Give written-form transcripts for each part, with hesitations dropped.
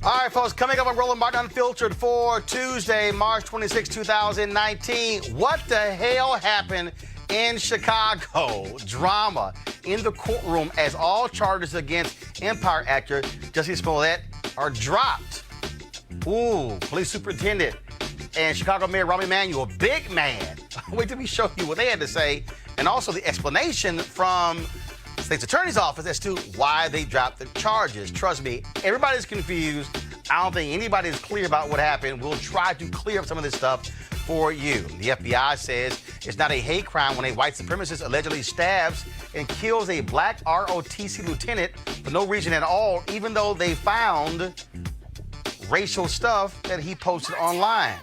All right, folks, coming up on Roland Unfiltered for Tuesday, March 26, 2019. What the hell happened in Chicago? Drama in the courtroom as all charges against Empire actor Jussie Smollett are dropped. Ooh, police superintendent and Chicago Mayor Rahm Emanuel, big man. Wait till we show you what they had to say, and also the explanation from the state's attorney's office as to why they dropped the charges. Trust me, everybody's confused. I don't think anybody's clear about what happened. We'll try to clear up some of this stuff for you. The FBI says it's not a hate crime when a white supremacist allegedly stabs and kills a black ROTC lieutenant for no reason at all, even though they found racial stuff that he posted online.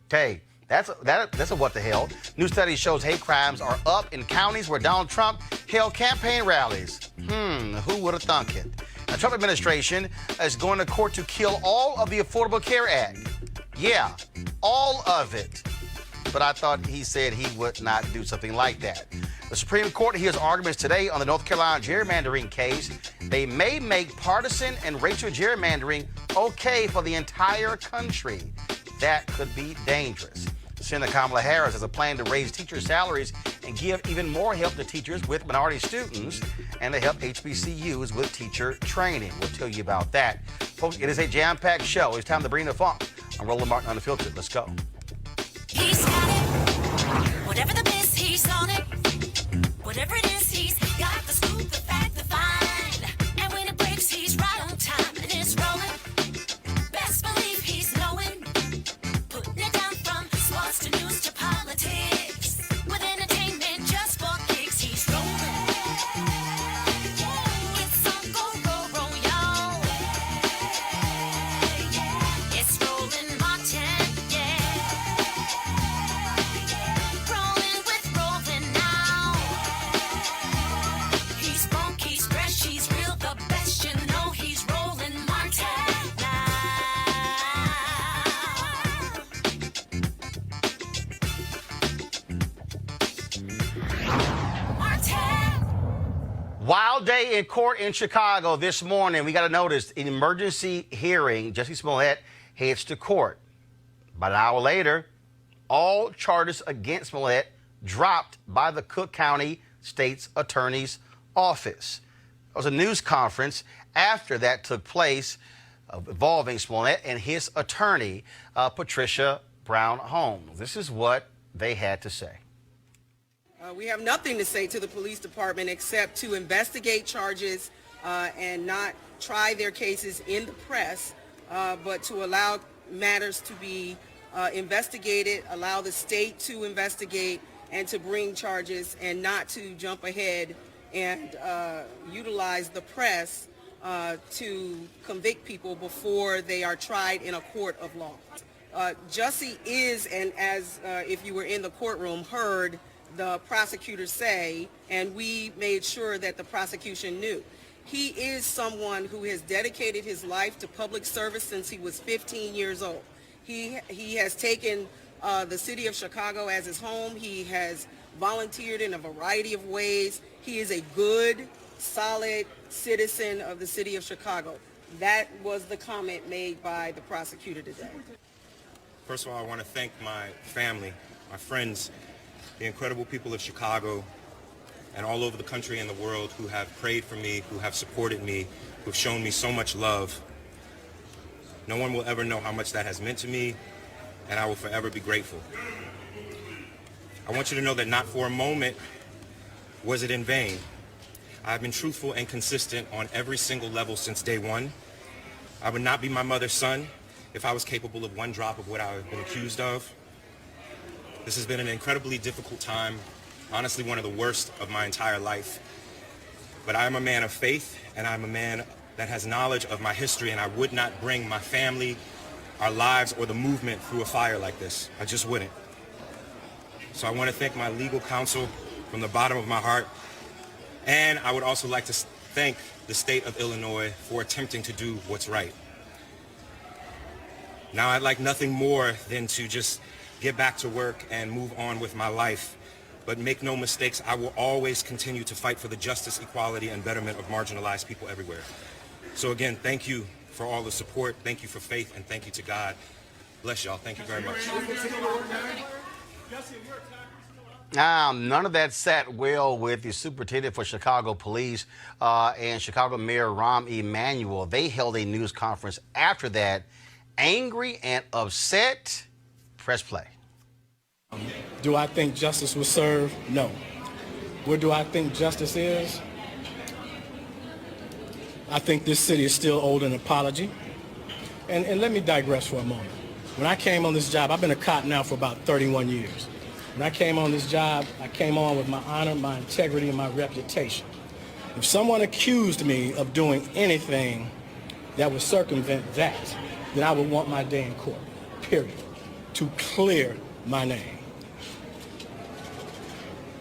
Okay, that's a what the hell. New study shows hate crimes are up in counties where Donald Trump held campaign rallies. Who would have thunk it? The Trump administration is going to court to kill all of the Affordable Care Act. Yeah, all of it. But I thought he said he would not do something like that. The Supreme Court hears arguments today on the North Carolina gerrymandering case. They may make partisan and racial gerrymandering okay for the entire country. That could be dangerous. Senator Kamala Harris has a plan to raise teacher salaries and give even more help to teachers with minority students and to help HBCUs with teacher training. We'll tell you about that. Folks, it is a jam-packed show. It's time to bring the funk. I'm Roland Martin Unfiltered. Let's go. He's got it. Whatever the miss, he's on it. Whatever it is, he's got the scoop, the fact, the find. And when it breaks, he's right on time. And it's rolling. Best believe he's knowing. Putting it down from sports to news to politics. With entertainment just for kicks, he's rolling. It's on go, y'all. It's Roland Martin, rolling with Roland now. He's funk, he's fresh, he's real, the best, you know he's Roland Martin now. Wild day in court in Chicago this morning. We got to notice an emergency hearing. Jussie Smollett heads to court. About an hour later, all charges against Smollett dropped by the Cook County State's Attorney's Office. There was a news conference after that took place involving Smollett and his attorney, Patricia Brown Holmes. This is what they had to say. We have nothing to say to the police department except to investigate charges and not try their cases in the press, but to allow matters to be investigated, allow the state to investigate and to bring charges, and not to jump ahead and utilize the press to convict people before they are tried in a court of law. Jussie is, and as if you were in the courtroom, heard the prosecutors say, and we made sure that the prosecution knew. He is someone who has dedicated his life to public service since he was 15 years old. He has taken the city of Chicago as his home. He has volunteered in a variety of ways. He is a good, solid citizen of the city of Chicago. That was the comment made by the prosecutor today. First of all, I want to thank my family, my friends, the incredible people of Chicago and all over the country and the world who have prayed for me, who have supported me, who have shown me so much love. No one will ever know how much that has meant to me, and I will forever be grateful. I want you to know that not for a moment was it in vain. I've been truthful and consistent on every single level since day one. I would not be my mother's son if I was capable of one drop of what I've been accused of. This has been an incredibly difficult time, honestly one of the worst of my entire life. But I am a man of faith, and I'm a man that has knowledge of my history, and I would not bring my family, our lives, or the movement through a fire like this. I just wouldn't. So I want to thank my legal counsel from the bottom of my heart, and I would also like to thank the state of Illinois for attempting to do what's right. Now I'd like nothing more than to just get back to work and move on with my life. But make no mistakes, I will always continue to fight for the justice, equality, and betterment of marginalized people everywhere. So again, thank you for all the support. Thank you for faith, and thank you to God. Bless y'all. Thank you very much. None of that sat well with the superintendent for Chicago Police and Chicago Mayor Rahm Emanuel. They held a news conference after that, angry and upset. Press play. Do I think justice was served? No. Where do I think justice is? I think this city is still owed an apology. And let me digress for a moment. When I came on this job, I've been a cop now for about 31 years. When I came on this job, I came on with my honor, my integrity, and my reputation. If someone accused me of doing anything that would circumvent that, then I would want my day in court, period, to clear my name.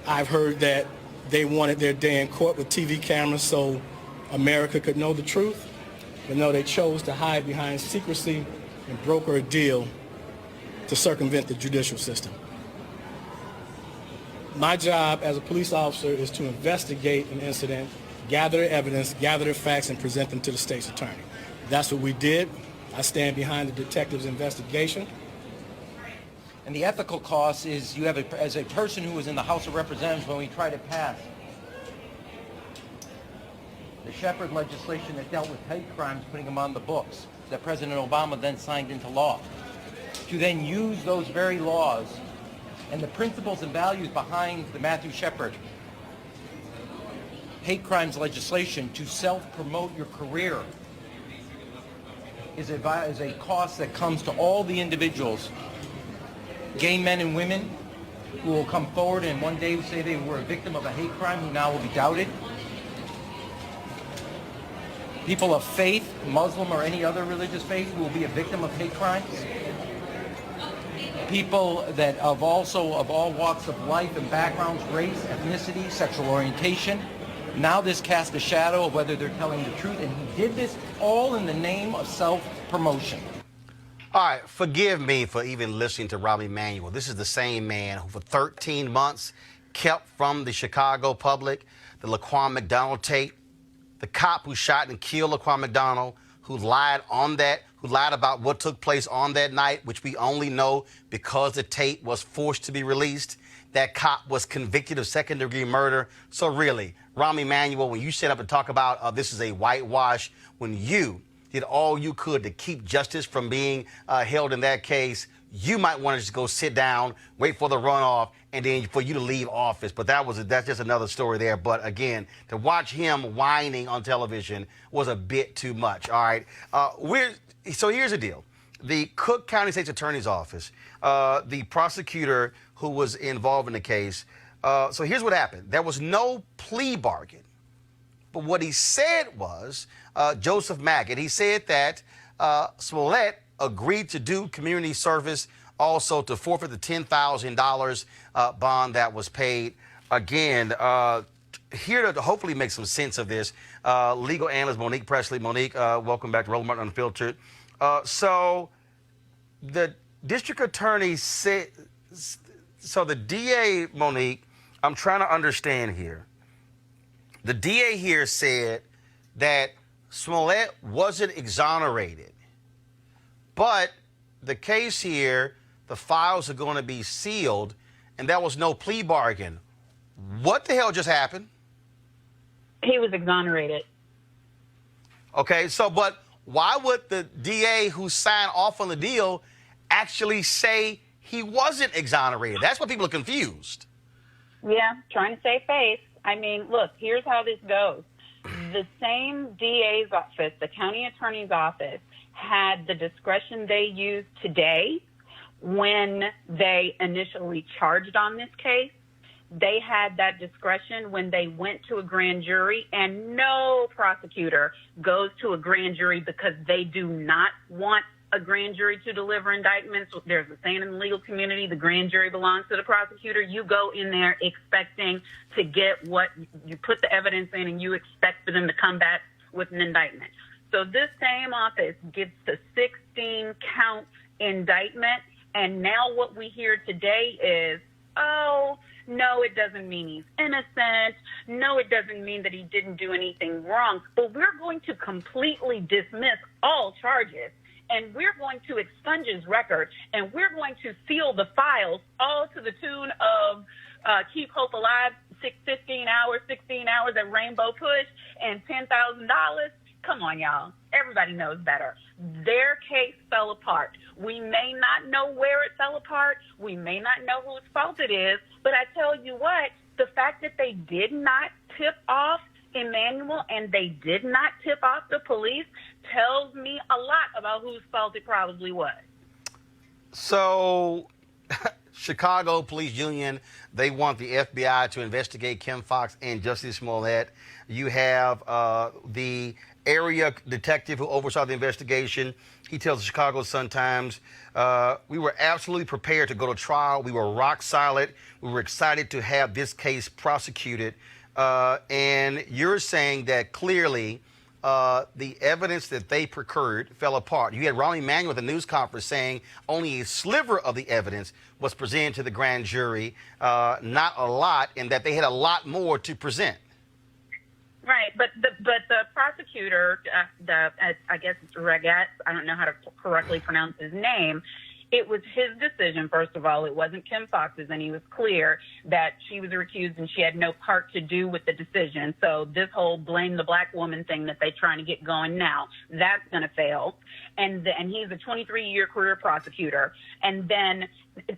I've heard that they wanted their day in court with TV cameras so America could know the truth, but no, they chose to hide behind secrecy and broker a deal to circumvent the judicial system. My job as a police officer is to investigate an incident, gather evidence, gather the facts, and present them to the state's attorney. That's what we did. I stand behind the detective's investigation. And the ethical cost is you have, as a person who was in the House of Representatives when we tried to pass the Shepard legislation that dealt with hate crimes, putting them on the books, that President Obama then signed into law, to then use those very laws and the principles and values behind the Matthew Shepard hate crimes legislation to self-promote your career is a cost that comes to all the individuals, gay men and women who will come forward and one day say they were a victim of a hate crime who now will be doubted. People of faith, Muslim or any other religious faith, who will be a victim of hate crimes. People that of all walks of life and backgrounds, race, ethnicity, sexual orientation. Now this casts a shadow of whether they're telling the truth, and he did this all in the name of self-promotion. All right, forgive me for even listening to Rahm Emanuel. This is the same man who for 13 months kept from the Chicago public the Laquan McDonald tape, the cop who shot and killed Laquan McDonald, who lied about what took place on that night, which we only know because the tape was forced to be released. That cop was convicted of second-degree murder. So really, Rahm Emanuel, when you sit up and talk about this is a whitewash, when you did all you could to keep justice from being held in that case, you might want to just go sit down, wait for the runoff, and then for you to leave office. But that's just another story there. But again, to watch him whining on television was a bit too much. All right. So here's the deal. The Cook County State's Attorney's Office, the prosecutor who was involved in the case, so here's what happened. There was no plea bargain. But what he said was, Joseph Maggott, he said that Smollett agreed to do community service, also to forfeit the $10,000 bond that was paid. Again, here to hopefully make some sense of this, legal analyst Monique Presley. Monique, welcome back to Roland Unfiltered. So the district attorney said, so the DA, Monique, I'm trying to understand here. The DA here said that Smollett wasn't exonerated, but the case here, the files are going to be sealed, and there was no plea bargain. What the hell just happened? He was exonerated. Okay, so but why would the DA who signed off on the deal actually say he wasn't exonerated? That's what people are confused. Yeah, trying to save face. I mean, look, here's how this goes. The same DA's office, the county attorney's office, had the discretion they used today when they initially charged on this case. They had that discretion when they went to a grand jury, and no prosecutor goes to a grand jury because they do not want a grand jury to deliver indictments. There's a saying in the legal community, the grand jury belongs to the prosecutor. You go in there expecting to get what you put the evidence in, and you expect for them to come back with an indictment. So this same office gets the 16-count indictment, and now what we hear today is, oh, No, it doesn't mean he's innocent. No, it doesn't mean that he didn't do anything wrong. But we're going to completely dismiss all charges, and we're going to expunge his record, and we're going to seal the files, all to the tune of Keep Hope Alive, 16 hours at Rainbow Push, and $10,000. Come on, y'all. Everybody knows better. Their case fell apart. We may not know where it fell apart. We may not know whose fault it is. But I tell you what, the fact that they did not tip off Emmanuel and they did not tip off the police tells me a lot about whose fault it probably was. So, Chicago Police Union, they want the FBI to investigate Kim Foxx and Jussie Smollett. You have the area detective who oversaw the investigation. He tells the Chicago Sun-Times, we were absolutely prepared to go to trial. We were rock solid. We were excited to have this case prosecuted. And you're saying that clearly the evidence that they procured fell apart. You had Ronnie Emanuel at the news conference saying only a sliver of the evidence was presented to the grand jury, not a lot, and that they had a lot more to present. Right, but the prosecutor, I guess it's Regetz, I don't know how to correctly pronounce his name. It was his decision, first of all. It wasn't Kim Foxx's, and he was clear that she was recused and she had no part to do with the decision. So this whole blame the black woman thing that they're trying to get going now, that's going to fail. And he's a 23-year career prosecutor. And then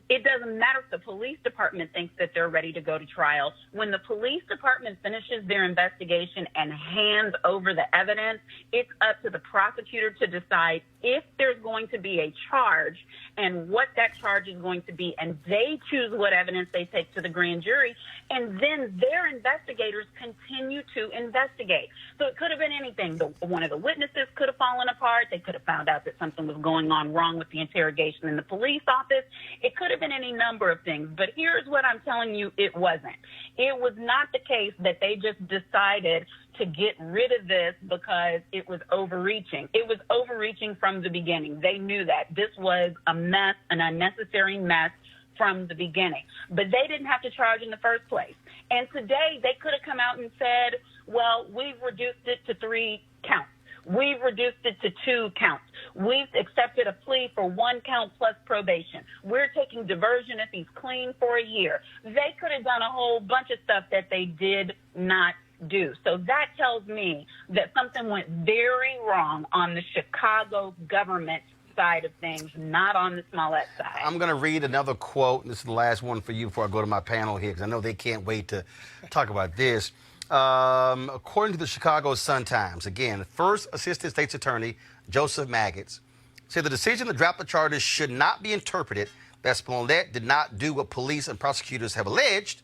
it doesn't matter if the police department thinks that they're ready to go to trial. When the police department finishes their investigation and hands over the evidence, it's up to the prosecutor to decide if there's going to be a charge and what that charge is going to be. And they choose what evidence they take to the grand jury. And then their investigators continue to investigate. So it could have been anything. One of the witnesses could have fallen apart. They could have found out that something was going on wrong with the interrogation in the police office. It could have been any number of things, but here's what I'm telling you, it wasn't. It was not the case that they just decided to get rid of this because it was overreaching. It was overreaching from the beginning. They knew that. This was a mess, an unnecessary mess from the beginning. But they didn't have to charge in the first place. And today they could have come out and said, well, we've reduced it to 3 counts. We've reduced it to 2 counts. We've accepted a plea for 1 count plus probation. We're taking diversion if he's clean for a year. They could have done a whole bunch of stuff that they did not do. So that tells me that something went very wrong on the Chicago government side of things, not on the Smollett side. I'm going to read another quote. This is the last one for you before I go to my panel here, because I know they can't wait to talk about this. According to the Chicago Sun-Times, again, First Assistant State's Attorney Joseph Maggots said the decision to drop the charges should not be interpreted that Smollett did not do what police and prosecutors have alleged,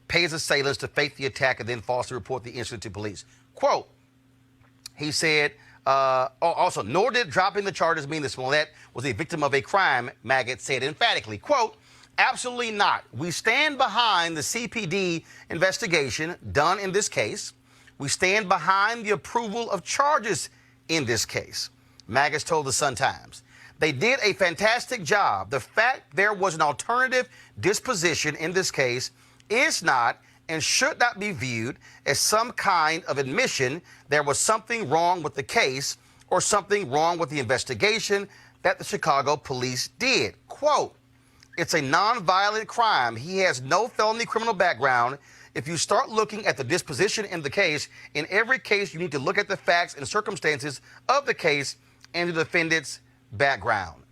pay his assailants to fake the attack and then falsely report the incident to police. Quote, he said, also, nor did dropping the charges mean that Smollett was a victim of a crime, Maggots said emphatically. Quote, absolutely not. We stand behind the CPD investigation done in this case. We stand behind the approval of charges in this case, Maggots told the Sun-Times. They did a fantastic job. The fact there was an alternative disposition in this case is not and should not be viewed as some kind of admission there was something wrong with the case or something wrong with the investigation that the Chicago police did. Quote, it's a nonviolent crime. He has no felony criminal background. If you start looking at the disposition in the case, in every case you need to look at the facts and circumstances of the case and the defendant's background.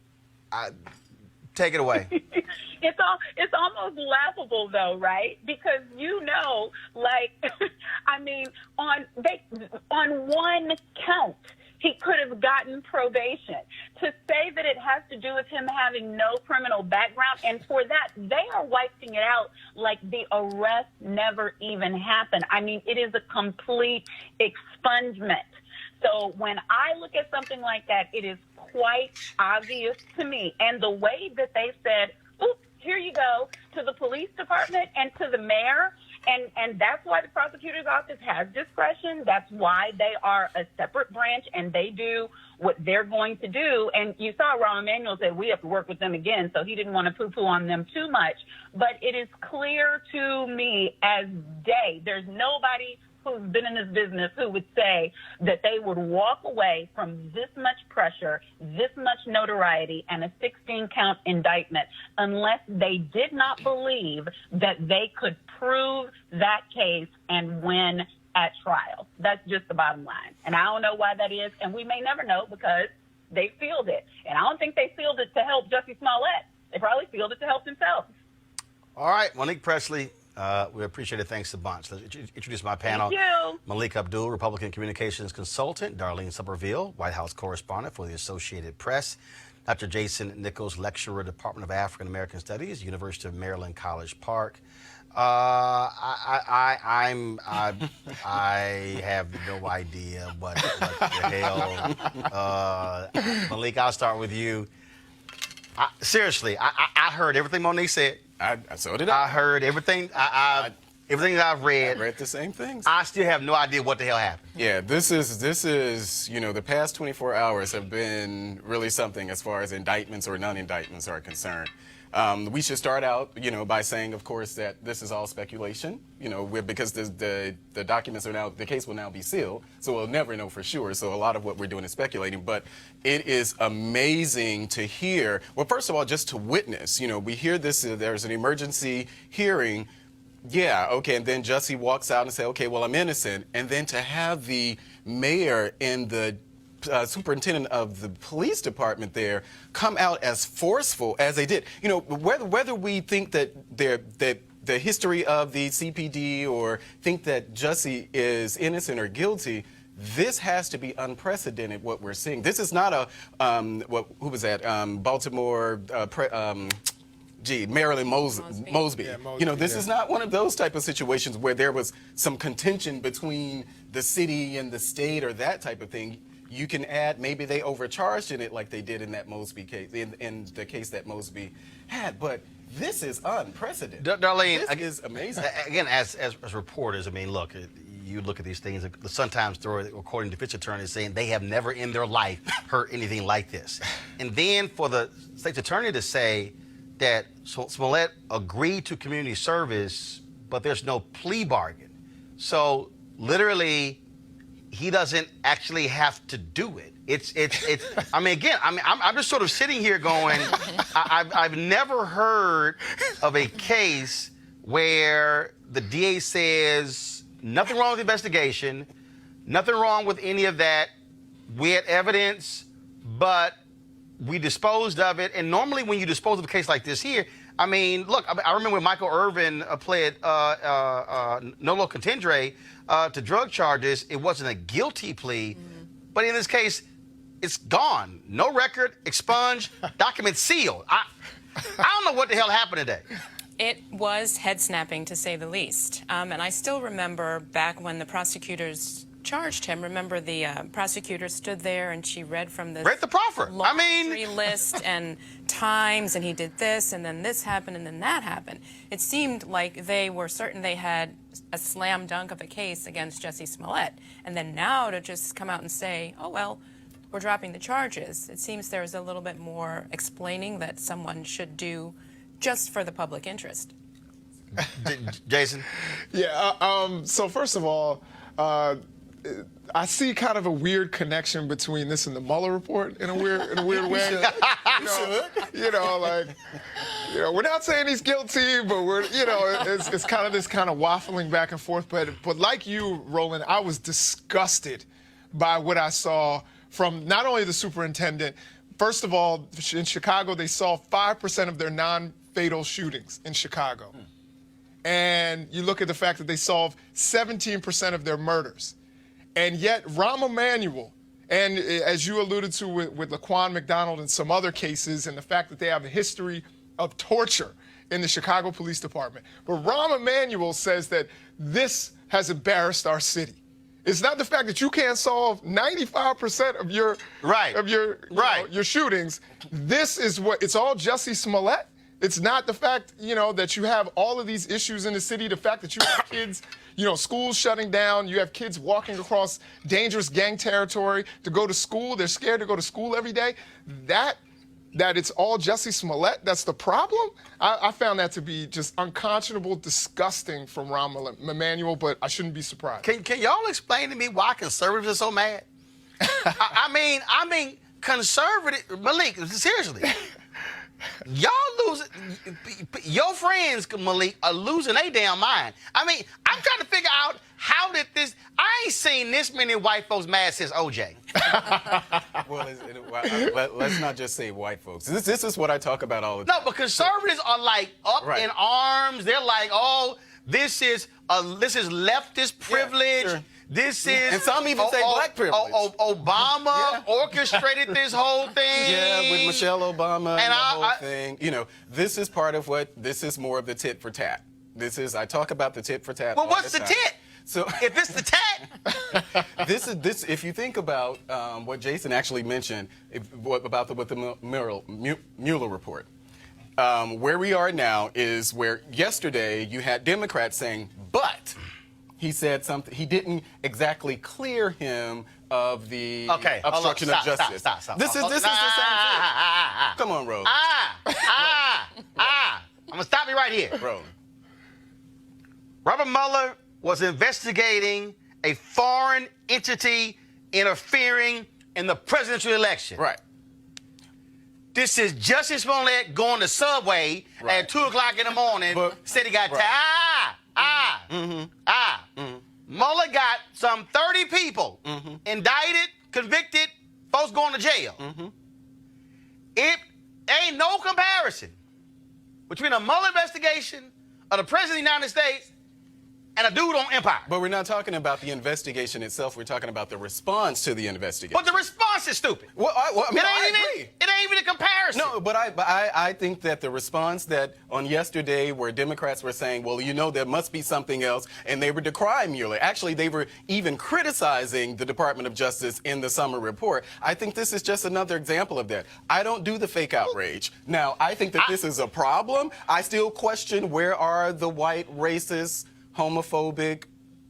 Take it away. It's almost laughable though, right? Because like, I mean, on 1 count, he could have gotten probation. To say that it has to do with him having no criminal background, and for that, they are wiping it out like the arrest never even happened. I mean, it is a complete expungement. So when I look at something like that, it is quite obvious to me. And the way that they said, oops, here you go, to the police department and to the mayor, And that's why the prosecutor's office has discretion. That's why they are a separate branch, and they do what they're going to do. And you saw Rahm Emanuel said we have to work with them again, so he didn't want to poo-poo on them too much. But it is clear to me as day, there's nobody who's been in this business who would say that they would walk away from this much pressure, this much notoriety, and a 16-count indictment unless they did not believe that they could prove that case and win at trial. That's just the bottom line. And I don't know why that is, and we may never know because they sealed it. And I don't think they sealed it to help Jussie Smollett. They probably sealed it to help themselves. All right, Monique Presley, we appreciate it. Thanks a bunch. Let's introduce my panel. Thank you. Malik Abdul, Republican Communications Consultant. Darlene Somerville, White House Correspondent for the Associated Press. Dr. Jason Nichols, Lecturer, Department of African American Studies, University of Maryland, College Park. I have no idea what the hell. Malik, I'll start with you. Seriously, I heard everything Monique said. So did I. I heard everything. Everything that I've read. I read the same things. I still have no idea what the hell happened. Yeah, this is the past 24 hours have been really something as far as indictments or non-indictments are concerned. We should start out, by saying, of course, that this is all speculation, because the documents are now, the case will now be sealed, so we'll never know for sure. So a lot of what we're doing is speculating, but it is amazing to hear, well, first of all, just to witness, we hear this, there's an emergency hearing. Yeah, okay, and then Jussie walks out and say, okay, well, I'm innocent. And then to have the mayor and the superintendent of the police department there come out as forceful as they did. Whether we think that the history of the CPD or think that Jussie is innocent or guilty, this has to be unprecedented, what we're seeing. This is not a, who was that, Baltimore, Marilyn Mosby. Yeah, Mosby. This is not one of those type of situations where there was some contention between the city and the state or that type of thing. You can add, maybe they overcharged in it like they did in that Mosby case, in the case that Mosby had. But this is unprecedented. Darlene, this is amazing. Again, as reporters, look, you look at these things, the Sun-Times story, according to defense attorneys, saying they have never in their life heard anything like this. And then for the state's attorney to say that Smollett agreed to community service, but there's no plea bargain. So literally, he doesn't actually have to do it. I'm just sort of sitting here going, I've never heard of a case where the DA says nothing wrong with the investigation, nothing wrong with any of that. We had evidence, but we disposed of it. And normally when you dispose of a case like this here, look, I remember when Michael Irvin pled nolo contendere to drug charges. It wasn't a guilty plea, but in this case, it's gone. No record, expunged, document sealed. I don't know what the hell happened today. It was head-snapping, to say the least. And I still remember back when the prosecutors charged him. Remember, the prosecutor stood there and she read from this read the proffer. laundry list and times, and he did this, and then this happened, and then that happened. It seemed like they were certain they had a slam dunk of a case against Jussie Smollett. And then now to just come out and say, oh, well, we're dropping the charges. It seems there's a little bit more explaining that someone should do just for the public interest. Jason? Yeah, so first of all, I see kind of a weird connection between this and the Mueller report in a weird way. We're not saying he's guilty, but it's kind of this kind of waffling back and forth. But like you, Roland, I was disgusted by what I saw from not only the superintendent. First of all, in Chicago, they solved 5% of their non-fatal shootings in Chicago. And you look at the fact that they solved 17% of their murders. And yet, Rahm Emanuel, and as you alluded to with Laquan McDonald and some other cases, and the fact that they have a history of torture in the Chicago Police Department, but Rahm Emanuel says that this has embarrassed our city. It's not the fact that you can't solve 95% of your your shootings. This is what it's all Jussie Smollett. It's not the fact, that you have all of these issues in the city, the fact that you have kids, schools shutting down, you have kids walking across dangerous gang territory to go to school. They're scared to go to school every day. That it's all Jussie Smollett, that's the problem? I found that to be just unconscionable, disgusting from Rahm Emanuel, but I shouldn't be surprised. Can y'all explain to me why conservatives are so mad? I mean, conservative, Malik, seriously. Y'all losing, your friends, Malik, are losing their damn mind. I mean, I'm trying to figure out how did this, I ain't seen this many white folks mad since OJ. Well, let's not just say white folks. This is what I talk about all the time. No, but conservatives are like up in arms. They're like, oh, this is leftist privilege. Yeah, sure. This is, and some even say black privilege. Obama orchestrated this whole thing. Yeah, with Michelle Obama and the whole thing. This is part of this is more of the tit for tat. I talk about the tit for tat. Well, what's the tit? So if it's the tat, this. If you think about what Jason actually mentioned with the Mueller report, where we are now is where yesterday you had Democrats saying, but he said something. He didn't exactly clear him of the obstruction of justice. Stop. This is the same thing. Come on, Roland. I'm gonna stop you right here. Roland. Robert Mueller was investigating a foreign entity interfering in the presidential election. Right. This is Jussie Smollett going to Subway at 2 o'clock in the morning, said he got Mueller got some 30 people indicted, convicted, folks going to jail. It ain't no comparison between a Mueller investigation of the President of the United States and a dude on Empire. But we're not talking about the investigation itself. We're talking about the response to the investigation. But the response is stupid. Well, I agree. It ain't even a comparison. No, but I think that the response that on yesterday where Democrats were saying, well, there must be something else, and they were decrying Mueller. Actually, they were even criticizing the Department of Justice in the summer report. I think this is just another example of that. I don't do the fake outrage. Now, I think that this is a problem. I still question where are the white racist, homophobic,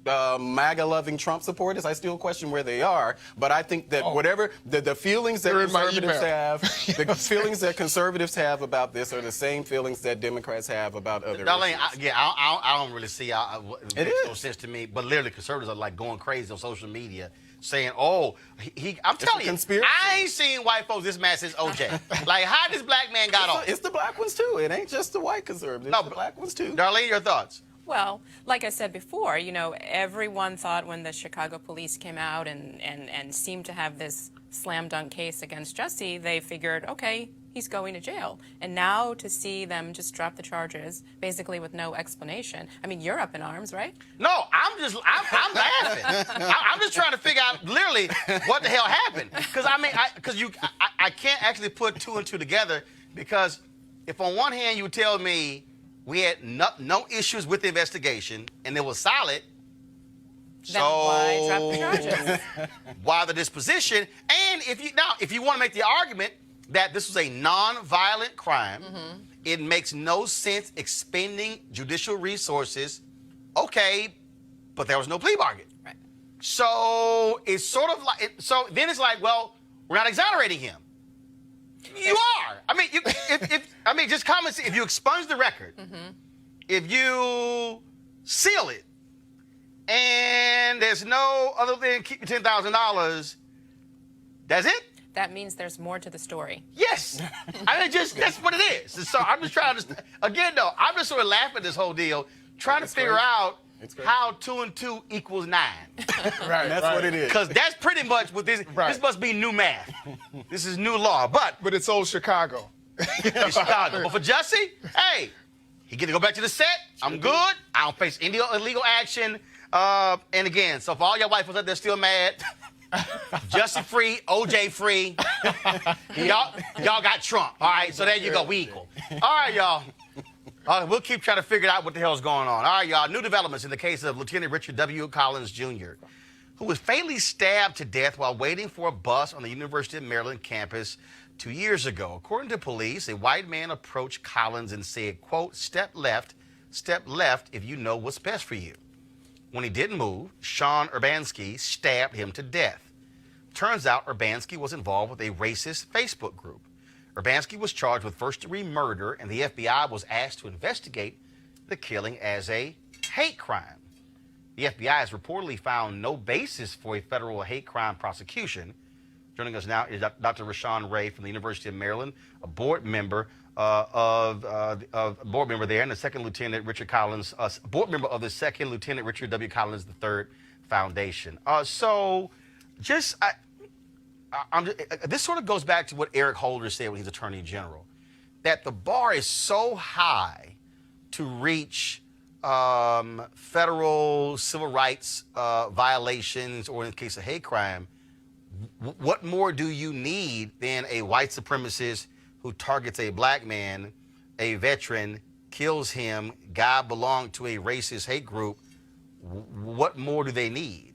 MAGA-loving Trump supporters. I still question where they are, but I think that whatever the feelings that conservatives have, the feelings that conservatives have about this are the same feelings that Democrats have about other Darlene, issues. I don't really see how it makes no sense to me, but literally conservatives are like going crazy on social media saying, I'm telling you, I ain't seen white folks this mad since OJ. Like, how this black man got off? It's the black ones, too. It ain't just the white conservatives. No, it's the black ones, too. Darlene, your thoughts? Well, like I said before, everyone thought when the Chicago police came out and seemed to have this slam dunk case against Jussie, they figured, okay, he's going to jail. And now to see them just drop the charges, basically with no explanation. I mean, you're up in arms, right? No, I'm laughing. I'm just trying to figure out literally what the hell happened. Because I can't actually put two and two together, because if on one hand you tell me we had no issues with the investigation, and it was solid. Then why drop the charges? Why the disposition? And if you want to make the argument that this was a non-violent crime, it makes no sense expending judicial resources. Okay, but there was no plea bargain. Right. So it's sort of like then it's like, well, we're not exonerating him. You are. I mean, just common sense. If you expunge the record, if you seal it, and there's no other than keep your $10,000, that's it. That means there's more to the story. Yes. That's what it is. So I'm just trying to, again, though, I'm just sort of laughing at this whole deal, trying to figure out how 2 and 2 equals 9. Right, that's what it is. Because that's pretty much what this. This must be new math. This is new law, but it's old Chicago. It's Chicago. But for Jussie, hey, he get to go back to the set. I'm good. I don't face any illegal action. And again, so for all y'all white folks out there still mad, Jussie free, OJ free. y'all got Trump. All right, so there you go. We equal. All right, y'all. We'll keep trying to figure out what the hell is going on. All right, y'all. New developments in the case of Lieutenant Richard W. Collins, Jr., who was fatally stabbed to death while waiting for a bus on the University of Maryland campus 2 years ago. According to police, a white man approached Collins and said, quote, step left if you know what's best for you. When he didn't move, Sean Urbanski stabbed him to death. Turns out Urbanski was involved with a racist Facebook group. Urbanski was charged with first-degree murder, and the FBI was asked to investigate the killing as a hate crime. The FBI has reportedly found no basis for a federal hate crime prosecution. Joining us now is Dr. Rashawn Ray from the University of Maryland, a board member there, and the Second Lieutenant Richard Collins, board member of the Second Lieutenant Richard W. Collins III Foundation. This sort of goes back to what Eric Holder said when he's Attorney General, that the bar is so high to reach federal civil rights violations, or in the case of hate crime. What more do you need than a white supremacist who targets a black man, a veteran, kills him, guy belonged to a racist hate group? What more do they need?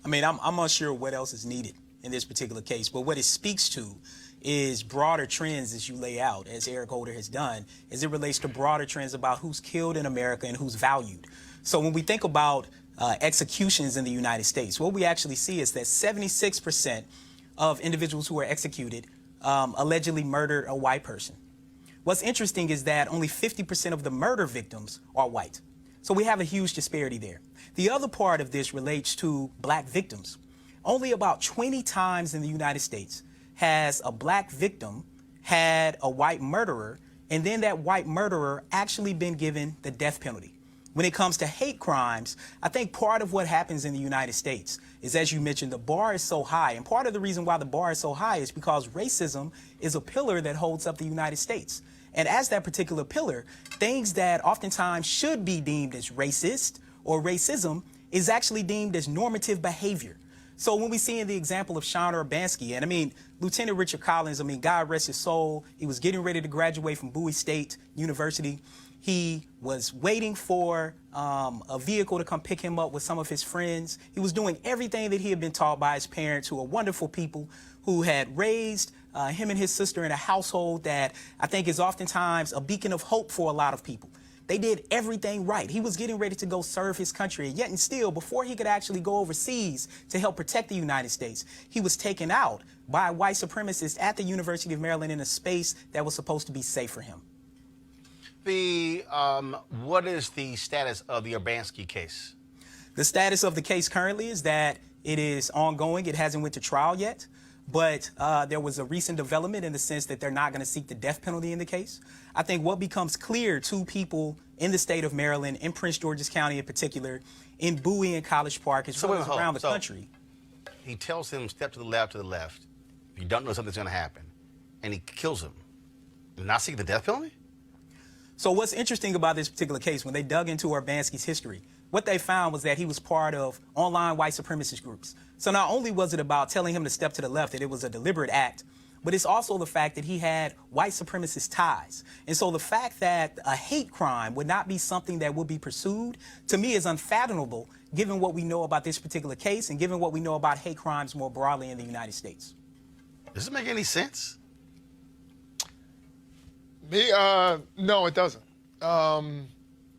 I mean, I'm unsure what else is needed in this particular case, but what it speaks to is broader trends, as you lay out, as Eric Holder has done, as it relates to broader trends about who's killed in America and who's valued. So when we think about executions in the United States, what we actually see is that 76% of individuals who are executed allegedly murdered a white person. What's interesting is that only 50% of the murder victims are white. So we have a huge disparity there. The other part of this relates to black victims. Only about 20 times in the United States has a black victim had a white murderer, and then that white murderer actually been given the death penalty. When it comes to hate crimes, I think part of what happens in the United States is, as you mentioned, the bar is so high. And part of the reason why the bar is so high is because racism is a pillar that holds up the United States. And as that particular pillar, things that oftentimes should be deemed as racist or racism is actually deemed as normative behavior. So when we see in the example of Sean Urbanski, and I mean, Lieutenant Richard Collins, I mean, God rest his soul, he was getting ready to graduate from Bowie State University. He was waiting for a vehicle to come pick him up with some of his friends. He was doing everything that he had been taught by his parents, who are wonderful people, who had raised him and his sister in a household that I think is oftentimes a beacon of hope for a lot of people. They did everything right. He was getting ready to go serve his country, and yet and still, before he could actually go overseas to help protect the United States, he was taken out by white supremacists at the University of Maryland in a space that was supposed to be safe for him. What is the status of the Urbanski case? The status of the case currently is that it is ongoing. It hasn't went to trial yet, but there was a recent development in the sense that they're not going to seek the death penalty in the case. I think what becomes clear to people in the state of Maryland, in Prince George's County in particular, in Bowie and College Park, as well as around the country. He tells him, step to the left, If you don't know something's going to happen, and he kills him. Not seeking the death penalty? So what's interesting about this particular case, when they dug into Urbanski's history, what they found was that he was part of online white supremacist groups. So not only was it about telling him to step to the left, that it was a deliberate act, but it's also the fact that he had white supremacist ties. And so the fact that a hate crime would not be something that would be pursued, to me, is unfathomable, given what we know about this particular case and given what we know about hate crimes more broadly in the United States. Does it make any sense? No, it doesn't.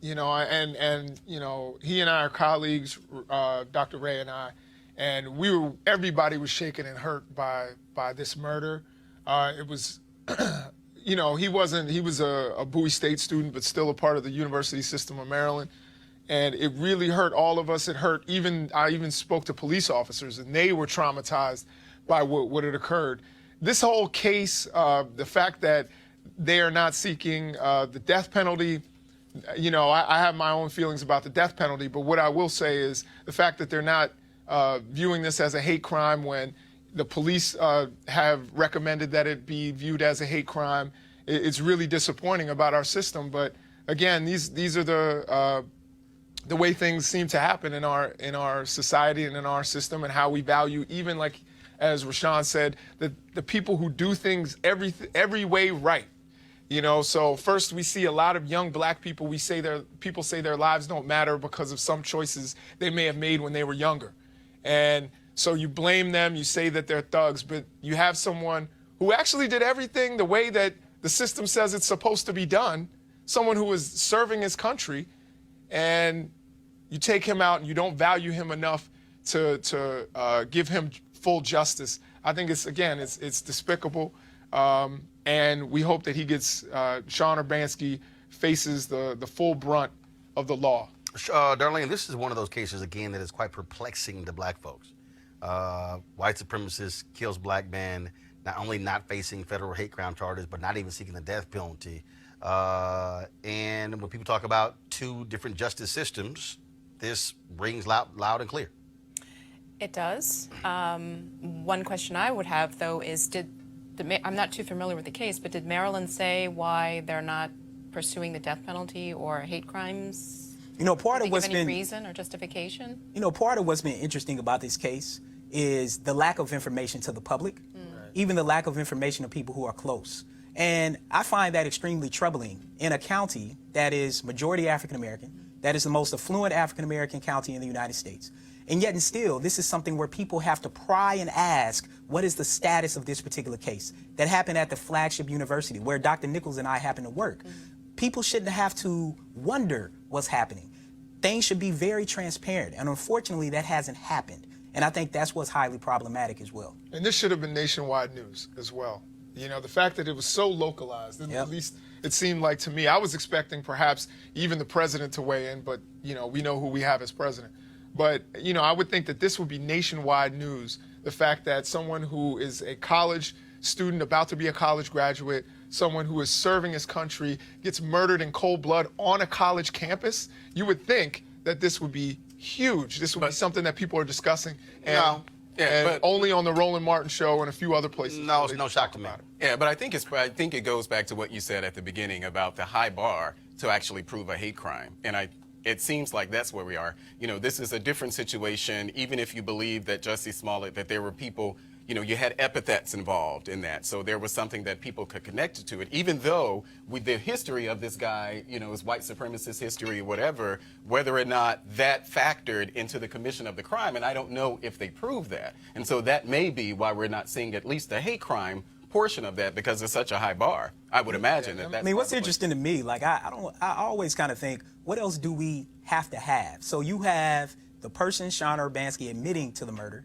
He and I are colleagues, Dr. Ray and I, and everybody was shaken and hurt by this murder. It was, he was a Bowie State student, but still a part of the university system of Maryland. And it really hurt all of us. It hurt I even spoke to police officers, and they were traumatized by what had occurred. This whole case, the fact that they are not seeking the death penalty, I have my own feelings about the death penalty, but what I will say is the fact that they're not viewing this as a hate crime when the police have recommended that it be viewed as a hate crime, it's really disappointing about our system. But again, these are the way things seem to happen in our society and in our system, and how we value, even like as Rashawn said, the people who do things every way right. So first we see a lot of young black people. People say their lives don't matter because of some choices they may have made when they were younger. And so you blame them, you say that they're thugs, but you have someone who actually did everything the way that the system says it's supposed to be done, someone who is serving his country, and you take him out and you don't value him enough to give him full justice. I think it's despicable, and we hope that he gets Sean Urbanski faces the full brunt of the law. Darlene, this is one of those cases again that is quite perplexing to black folks. White supremacist kills black man, not only not facing federal hate crime charges, but not even seeking the death penalty. And when people talk about two different justice systems, this rings loud and clear. It does. One question I would have, though, is I'm not too familiar with the case, but did Maryland say why they're not pursuing the death penalty or hate crimes? You know, part Did of they what's give any been reason or justification? You know, part of what's been interesting about this case is the lack of information to the public, even the lack of information to people who are close. And I find that extremely troubling in a county that is majority African American, that is the most affluent African American county in the United States. And yet and still, this is something where people have to pry and ask, what is the status of this particular case? That happened at the flagship university where Dr. Nichols and I happen to work. People shouldn't have to wonder what's happening. Things should be very transparent. And unfortunately, that hasn't happened. And I think that's what's highly problematic as well. And this should have been nationwide news as well. You know, the fact that it was so localized, at least it seemed like to me, I was expecting perhaps even the president to weigh in, but, you know, we know who we have as president. But, you know, I would think that this would be nationwide news, the fact that someone who is a college student about to be a college graduate, someone who is serving his country, gets murdered in cold blood on a college campus. You would think that this would be huge. This would be something that people are discussing. And, but only on the Roland Martin show and a few other places. No, it's no shock to me. Yeah, but I think it goes back to what you said at the beginning about the high bar to actually prove a hate crime. And it seems like that's where we are. You know, this is a different situation, even if you believe that Jussie Smollett, that there were people, you know, you had epithets involved in that. So there was something that people could connect to it, even though with the history of this guy, you know, his white supremacist history or whatever, whether or not that factored into the commission of the crime. And I don't know if they proved that. And so that may be why we're not seeing at least the hate crime portion of that, because it's such a high bar. I would imagine that that's. I mean, what's interesting to me, like I always kind of think, what else do we have to have? So you have the person, Sean Urbanski, admitting to the murder.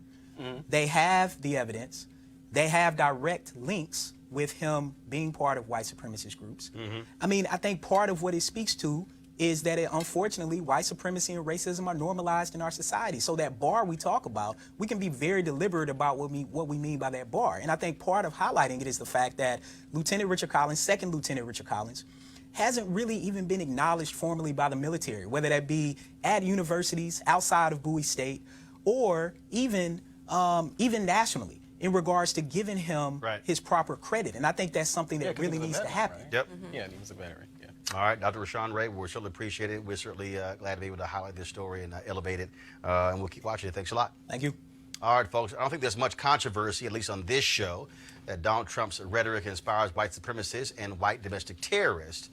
They have the evidence. They have direct links with him being part of white supremacist groups. I mean, I think part of what it speaks to is that unfortunately, white supremacy and racism are normalized in our society. So that bar we talk about, we can be very deliberate about what we mean by that bar. And I think part of highlighting it is the fact that Lieutenant Richard Collins, Second Lieutenant Richard Collins, hasn't really even been acknowledged formally by the military, whether that be at universities outside of Bowie State or even nationally in regards to giving him his proper credit. And I think that's something that really needs to happen. Right? Yep. Yeah, he was a veteran. Yeah. All right, Dr. Rashawn Ray, we certainly appreciate it. We're certainly glad to be able to highlight this story and elevate it. And we'll keep watching it. Thanks a lot. Thank you. All right, folks. I don't think there's much controversy, at least on this show, that Donald Trump's rhetoric inspires white supremacists and white domestic terrorists.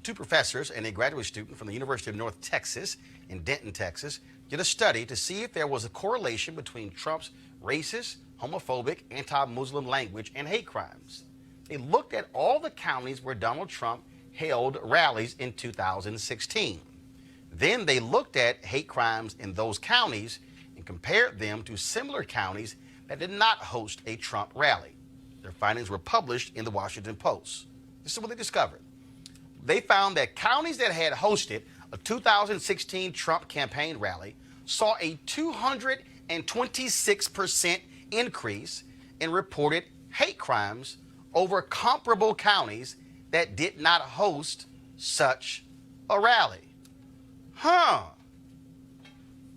Two professors and a graduate student from the University of North Texas in Denton, Texas, did a study to see if there was a correlation between Trump's racist, homophobic, anti-Muslim language and hate crimes. They looked at all the counties where Donald Trump held rallies in 2016. Then they looked at hate crimes in those counties and compared them to similar counties that did not host a Trump rally. Their findings were published in the Washington Post. This is what they discovered. They found that counties that had hosted a 2016 Trump campaign rally saw a 226% increase in reported hate crimes over comparable counties that did not host such a rally.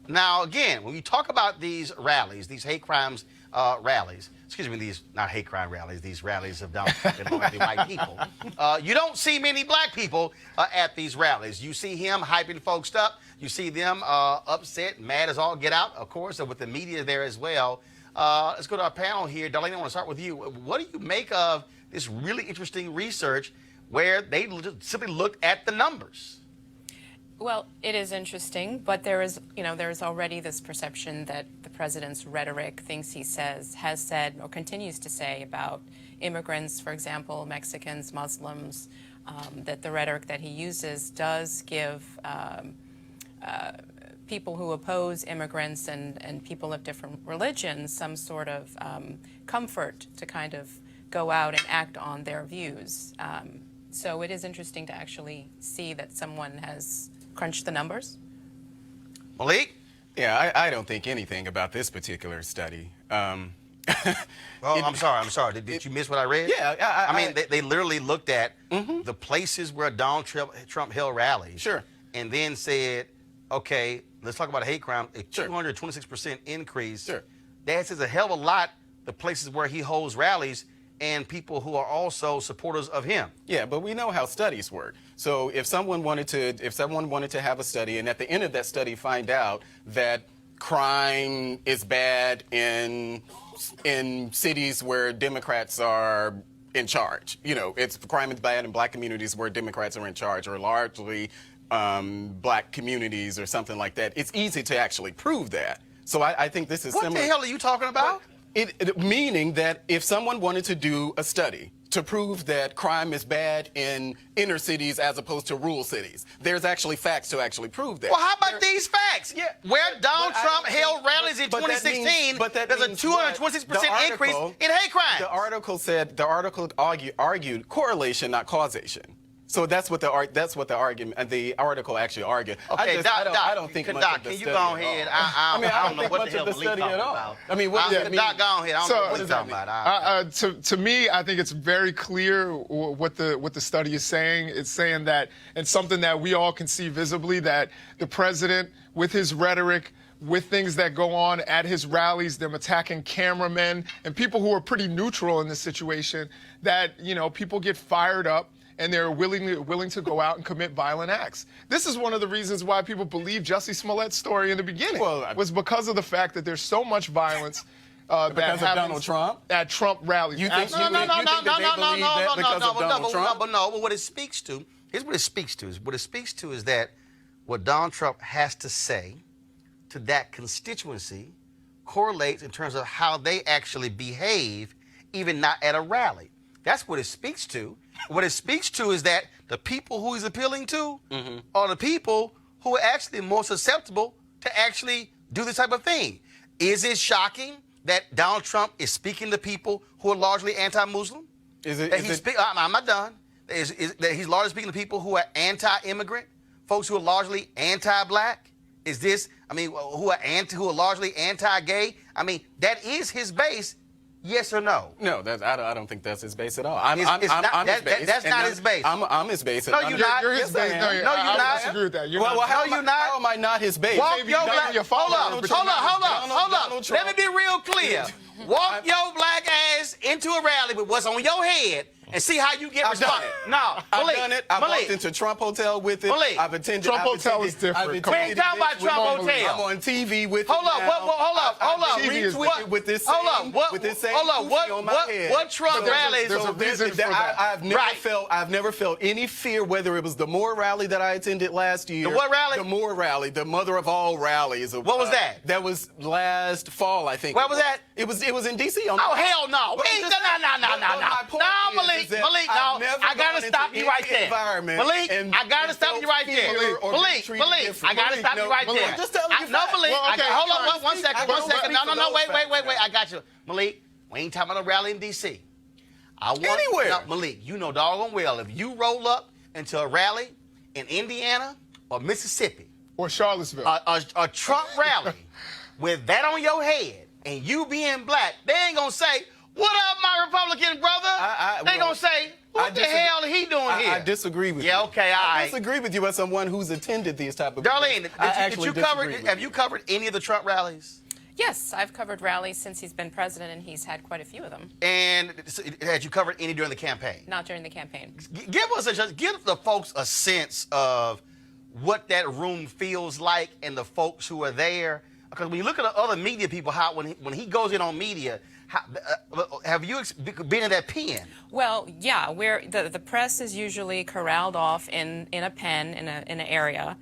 Now, again, when you talk about these rallies, these hate crimes rallies, these not hate crime rallies, these rallies of Donald Trump and mostly white people, you don't see many black people at these rallies. You see him hyping folks up. You see them upset, mad as all get out, of course, with the media there as well. Let's go to our panel here. Darlene, I want to start with you. What do you make of this really interesting research where they simply looked at the numbers? Well, it is interesting, but there is already this perception that the president's rhetoric, things he has said, or continues to say about immigrants, for example, Mexicans, Muslims, that the rhetoric that he uses does give people who oppose immigrants and people of different religions some sort of comfort to kind of go out and act on their views. So it is interesting to actually see that someone has crunched the numbers. Malik? Yeah, I don't think anything about this particular study. Well, I'm sorry. Did you miss what I read? Yeah, I mean, they literally looked at the places where Donald Trump held rallies. Sure. And then said, okay, let's talk about a hate crime, a 226% increase. Sure. That says a hell of a lot, the places where he holds rallies and people who are also supporters of him. Yeah, but we know how studies work. So if someone wanted to have a study, and at the end of that study find out that crime is bad in cities where Democrats are in charge, crime is bad in black communities where Democrats are in charge, or largely black communities or something like that, it's easy to actually prove that. So I think this is what similar. What the hell are you talking about? Meaning that if someone wanted to do a study to prove that crime is bad in inner cities as opposed to rural cities, there's actually facts to actually prove that. Well, how about these facts? Yeah, where Donald Trump held rallies in 2016, there's a 226% increase in hate crimes. The article argued correlation, not causation. So that's what the article actually argued. Okay, I don't think much of the can you study go at ahead? all. I don't know think what much the of hell the Malik study talking at all. about. I mean, what does that mean? Doc, go ahead. I don't know what he's talking about. To me, I think it's very clear what the study is saying. It's saying that, and something that we all can see visibly, that the president, with his rhetoric, with things that go on at his rallies, them attacking cameramen and people who are pretty neutral in this situation, that, people get fired up and they're willing to go out and commit violent acts. This is one of the reasons why people believe Jussie Smollett's story in the beginning was because of the fact that there's so much violence because of Donald Trump? At Trump rallies. No. What it speaks to, here's what it speaks to. What it speaks to is that what Donald Trump has to say to that constituency correlates in terms of how they actually behave, even not at a rally. That's what it speaks to. What it speaks to is that the people who he's appealing to are the people who are actually more susceptible to actually do this type of thing. Is it shocking that Donald Trump is speaking to people who are largely anti-Muslim? I'm not done. That he's largely speaking to people who are anti-immigrant, folks who are largely anti-black? Who are largely anti-gay? That is his base. Yes or no? No, I don't think that's his base at all. I'm his base. That's not his base. I'm his base. No, you're not. You're his base. No, you're not. I disagree with that. How am I not his base? Hold up. Let me be real clear. Walk your black ass into a rally with what's on your head and see how you get responded. No, I've done it. I've walked into Trump Hotel with it. I've attended. Trump Hotel is different. We ain't talking about Trump Hotel. I'm on TV with it. Hold up. Retweeted with this same goofy on my head. What Trump rallies? There's a reason for that. I've never felt any fear, whether it was the Moore rally that I attended last year. The what rally? The Moore rally, the mother of all rallies. What was that? That was last fall, I think. Where was that? It was in D.C. Oh, hell no. No, Malik, no. I got to stop you right there. Malik, I got to stop you right there. Malik, I got to stop you right there. No, Malik, hold on one second. No, wait. I got you. Malik, we ain't talking about a rally in D.C. Anywhere. No, Malik, you know doggone well, if you roll up into a rally in Indiana or Mississippi. Or Charlottesville. A Trump rally with that on your head and you being black, they ain't going to say, what up, my Republican brother? They going to say, what the hell are he doing here? I disagree with you. Yeah, okay, all right. I disagree with you as someone who's attended these type of Darlene, have you covered any of the Trump rallies? Yes, I've covered rallies since he's been president, and he's had quite a few of them. And had you covered any during the campaign? Not during the campaign. Give the folks a sense of what that room feels like and the folks who are there. Because when you look at the other media people, how when he goes in on media, have you been in that pen? Well, yeah. The press is usually corralled off in a pen in an area.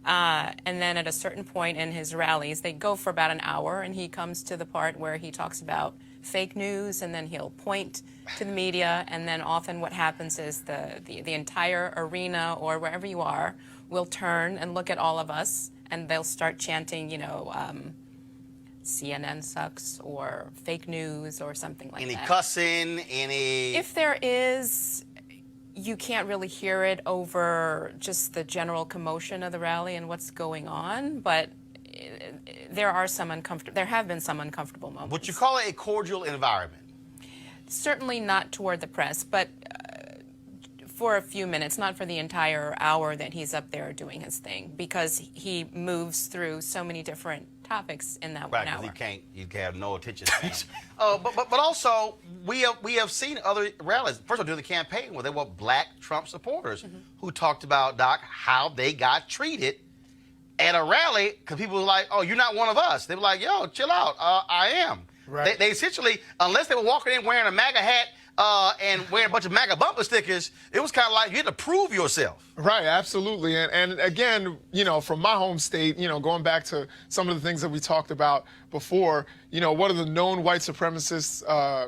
And then at a certain point in his rallies, they go for about an hour, and he comes to the part where he talks about fake news, and then he'll point to the media, and then often what happens is the entire arena or wherever you are will turn and look at all of us, and they'll start chanting, CNN sucks or fake news or something like that. Any cussing, any... If there is, you can't really hear it over just the general commotion of the rally and what's going on, but there have been some uncomfortable moments. Would you call it a cordial environment? Certainly not toward the press, but for a few minutes, not for the entire hour that he's up there doing his thing, because he moves through so many different topics in that 1 hour. Right, you can't have no attention span. But also, we have seen other rallies. First of all, during the campaign, where there were black Trump supporters who talked about, Doc, how they got treated at a rally, because people were like, oh, you're not one of us. They were like, yo, chill out, I am. Right. They essentially, unless they were walking in wearing a MAGA hat and wearing a bunch of MAGA bumper stickers, it was kind of like you had to prove yourself. Right, absolutely. And again, from my home state, going back to some of the things that we talked about before, one of the known white supremacists,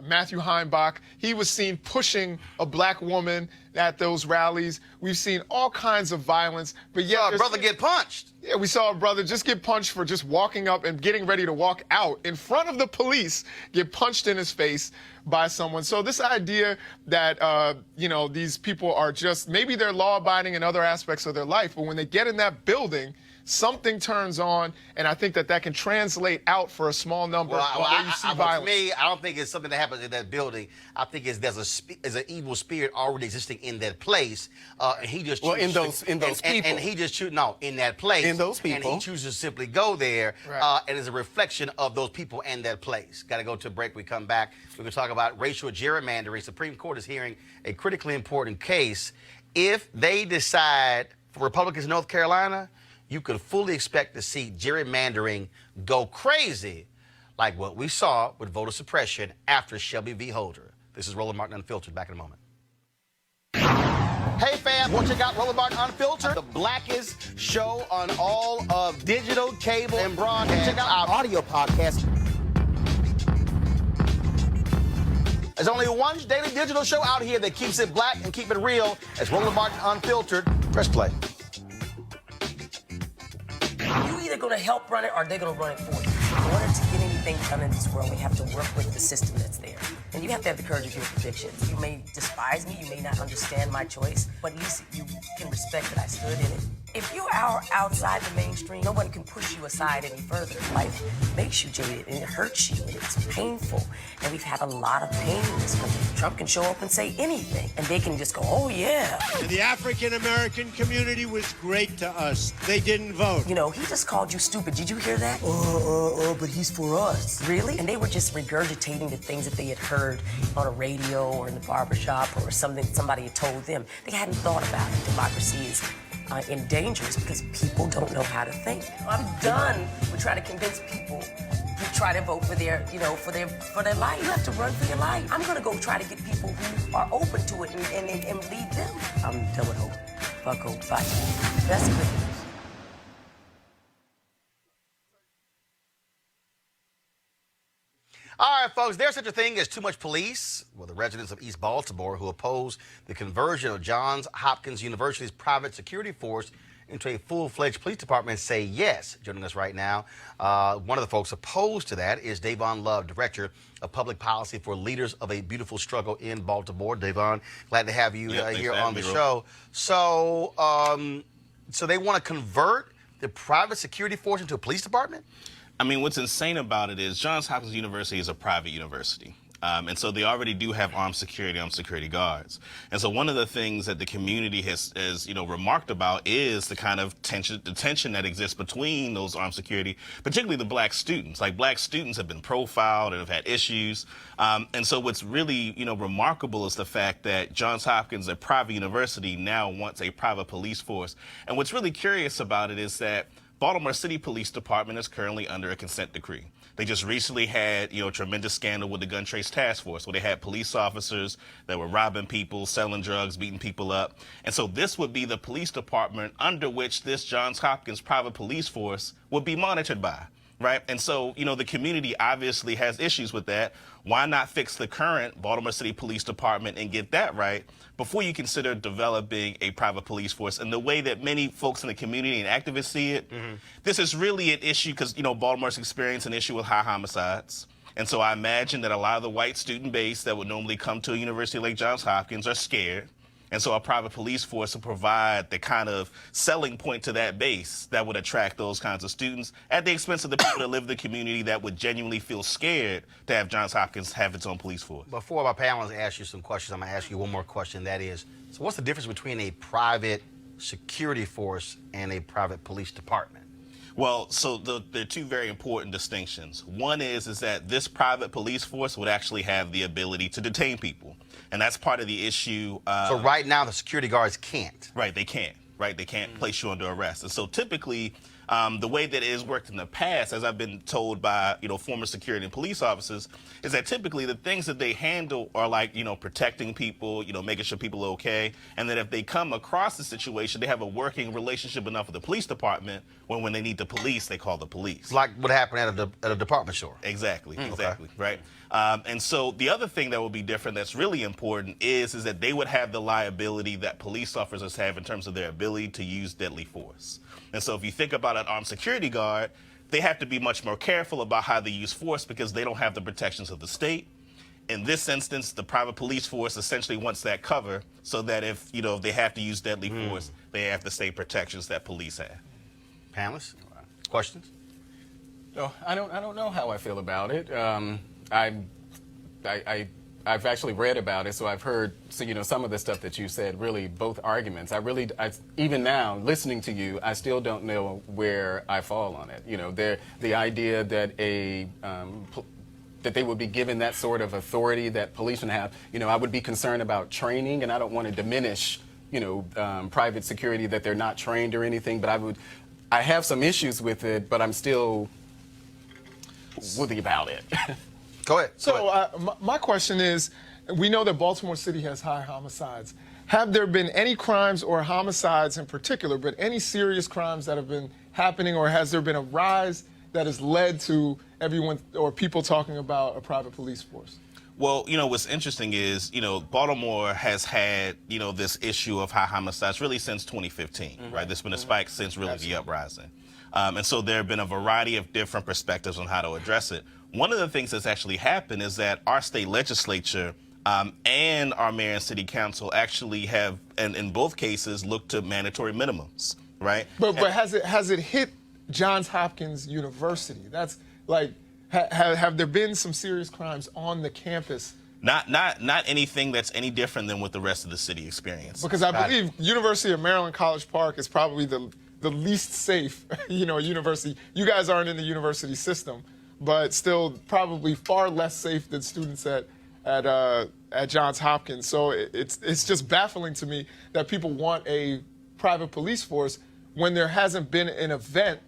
Matthew Heimbach, he was seen pushing a black woman at those rallies. We've seen all kinds of violence, but yet... Saw a brother get punched. Yeah, we saw a brother just get punched for just walking up and getting ready to walk out in front of the police, get punched in his face by someone. So this idea that, these people are just, maybe they're law-abiding in other aspects of their life, but when they get in that building, something turns on, and I think that can translate out for a small number where you see violence. For me, I don't think it's something that happens in that building. I think there's an evil spirit already existing in that place, and he just in those people, and he just in that place, in those people, and he chooses to simply go there, and it's a reflection of those people and that place. Got to go to a break. We come back. We're going to talk about racial gerrymandering. Supreme Court is hearing a critically important case. If they decide for Republicans in North Carolina, you could fully expect to see gerrymandering go crazy, like what we saw with voter suppression after Shelby v. Holder. This is Roland Martin Unfiltered. Back in a moment. Hey, fam, want to check out Roland Martin Unfiltered, the blackest show on all of digital, cable, and broadcast. Check out our audio podcast. There's only one daily digital show out here that keeps it black and keep it real. It's Roland Martin Unfiltered. Press play. You're either going to help run it or they're going to run it for you. In order to get anything done in this world, we have to work with the system that's there. And you have to have the courage of your convictions. You may despise me, you may not understand my choice, but at least you can respect that I stood in it. If you are outside the mainstream, no one can push you aside any further. Life makes you jaded, and it hurts you, and it's painful. And we've had a lot of pain in this country. Trump can show up and say anything, and they can just go, oh, yeah. And the African-American community was great to us. They didn't vote. He just called you stupid. Did you hear that? But he's for us. Really? And they were just regurgitating the things that they had heard on a radio or in the barbershop or something somebody had told them. They hadn't thought about it. Democracy is in danger because people don't know how to think. I'm done with trying to convince people to try to vote for their, for their life. You have to run for your life. I'm gonna go try to get people who are open to it and lead them. I'm done with hope. Fuck hope. Bye. That's good news. All right, folks, there's such a thing as too much police. Well, the residents of East Baltimore who oppose the conversion of Johns Hopkins University's private security force into a full-fledged police department say yes. Joining us right now, one of the folks opposed to that is Davon Love, Director of Public Policy for Leaders of a Beautiful Struggle in Baltimore. Davon, glad to have you here on the show. So they want to convert the private security force into a police department? I mean, what's insane about it is Johns Hopkins University is a private university. And so they already do have armed security guards. And so one of the things that the community has remarked about is the kind of tension that exists between those armed security, particularly the black students. Like, black students have been profiled and have had issues. And so what's really, remarkable is the fact that Johns Hopkins, a private university, now wants a private police force. And what's really curious about it is that Baltimore City Police Department is currently under a consent decree. They just recently had, a tremendous scandal with the Gun Trace Task Force, where they had police officers that were robbing people, selling drugs, beating people up. And so this would be the police department under which this Johns Hopkins private police force would be monitored by, right? And so, the community obviously has issues with that. Why not fix the current Baltimore City Police Department and get that right before you consider developing a private police force? And the way that many folks in the community and activists see it, this is really an issue because, Baltimore's experienced an issue with high homicides. And so I imagine that a lot of the white student base that would normally come to a university like Johns Hopkins are scared. And so a private police force will provide the kind of selling point to that base that would attract those kinds of students at the expense of the people that live in the community that would genuinely feel scared to have Johns Hopkins have its own police force. Before my panelists ask you some questions, I'm going to ask you one more question. That is, so what's the difference between a private security force and a private police department? Well, so there are two very important distinctions. One is that this private police force would actually have the ability to detain people. And that's part of the issue. So right now, the security guards can't. Right, they can't. Right, they can't place you under arrest. And so typically, the way that it has worked in the past, as I've been told by, former security and police officers, is that typically the things that they handle are like, protecting people, making sure people are okay. And that if they come across the situation, they have a working relationship enough with the police department when they need the police, they call the police. It's like what happened at a department store. Exactly, exactly, Okay. right? And so the other thing that would be different that's really important is that they would have the liability that police officers have in terms of their ability to use deadly force. And so if you think about an armed security guard, they have to be much more careful about how they use force because they don't have the protections of the state. In this instance, the private police force essentially wants that cover so that if they have to use deadly force, they have the same protections that police have. Panelists, questions? No, I don't know how I feel about it. I've actually read about it, so I've heard some of the stuff that you said. Really, both arguments. Even now, listening to you, I still don't know where I fall on it. The idea that that they would be given that sort of authority that policemen have. I would be concerned about training, and I don't want to diminish private security that they're not trained or anything. But I have some issues with it, but I'm still woody about it. Go ahead. So my question is, we know that Baltimore City has high homicides. Have there been any crimes or homicides in particular, but any serious crimes that have been happening, or has there been a rise that has led to everyone or people talking about a private police force? Well, what's interesting is, Baltimore has had, this issue of high homicides really since 2015, right? There's been a spike since really the uprising. And so there have been a variety of different perspectives on how to address it. One of the things that's actually happened is that our state legislature and our mayor and city council actually have, and in both cases, looked to mandatory minimums, right? But has it hit Johns Hopkins University? That's like, have there been some serious crimes on the campus? Not anything that's any different than what the rest of the city experienced. Because I believe University of Maryland College Park is probably the least safe, university. You guys aren't in the university system, but still probably far less safe than students at Johns Hopkins. So it's just baffling to me that people want a private police force when there hasn't been an event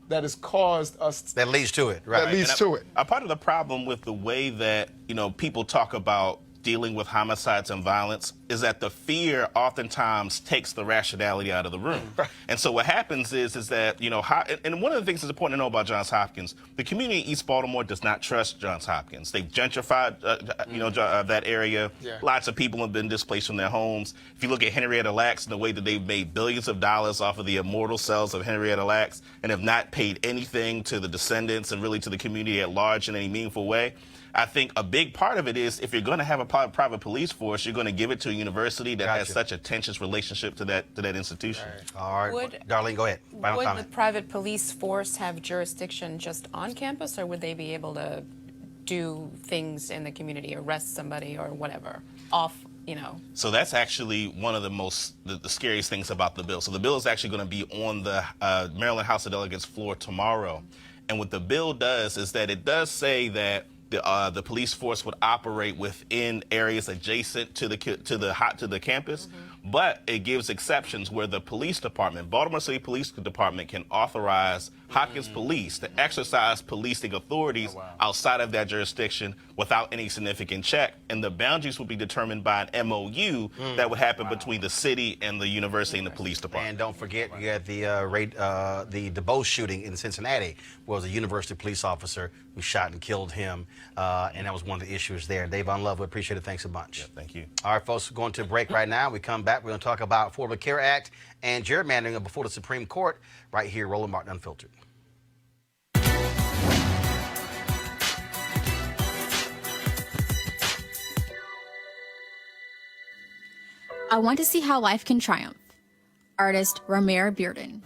that has caused us that leads to it, right? That leads to it. A part of the problem with the way that people talk about dealing with homicides and violence is that the fear oftentimes takes the rationality out of the room. And so what happens is that, and one of the things that's important to know about Johns Hopkins, the community in East Baltimore does not trust Johns Hopkins. They've gentrified, that area. Yeah. Lots of people have been displaced from their homes. If you look at Henrietta Lacks and the way that they've made billions of dollars off of the immortal cells of Henrietta Lacks and have not paid anything to the descendants and really to the community at large in any meaningful way, I think a big part of it is if you're going to have a private police force, you're going to give it to a university that has such a tenuous relationship to that institution. All right. Darlene, go ahead. Final Would comment. the private police force have jurisdiction just on campus, or would they be able to do things in the community, arrest somebody or whatever, off, So that's actually one of the scariest things about the bill. So the bill is actually going to be on the Maryland House of Delegates floor tomorrow. And what the bill does is that it does say that the police force would operate within areas adjacent to the campus, but it gives exceptions where the police department, Baltimore City Police Department, can authorize Hopkins Police to exercise policing authorities outside of that jurisdiction without any significant check, and the boundaries will be determined by an MOU that would happen between the city and the university and the police department. And don't forget, you had the DeBose shooting in Cincinnati, was a university police officer who shot and killed him, and that was one of the issues there. Dave Unlove, we appreciate it. Thanks a bunch. Yeah, thank you. All right, folks, we're going to a break right now. We come back, we're going to talk about Affordable Care Act and gerrymandering before the Supreme Court right here, Roland Martin Unfiltered. I want to see how life can triumph. Artist Romare Bearden.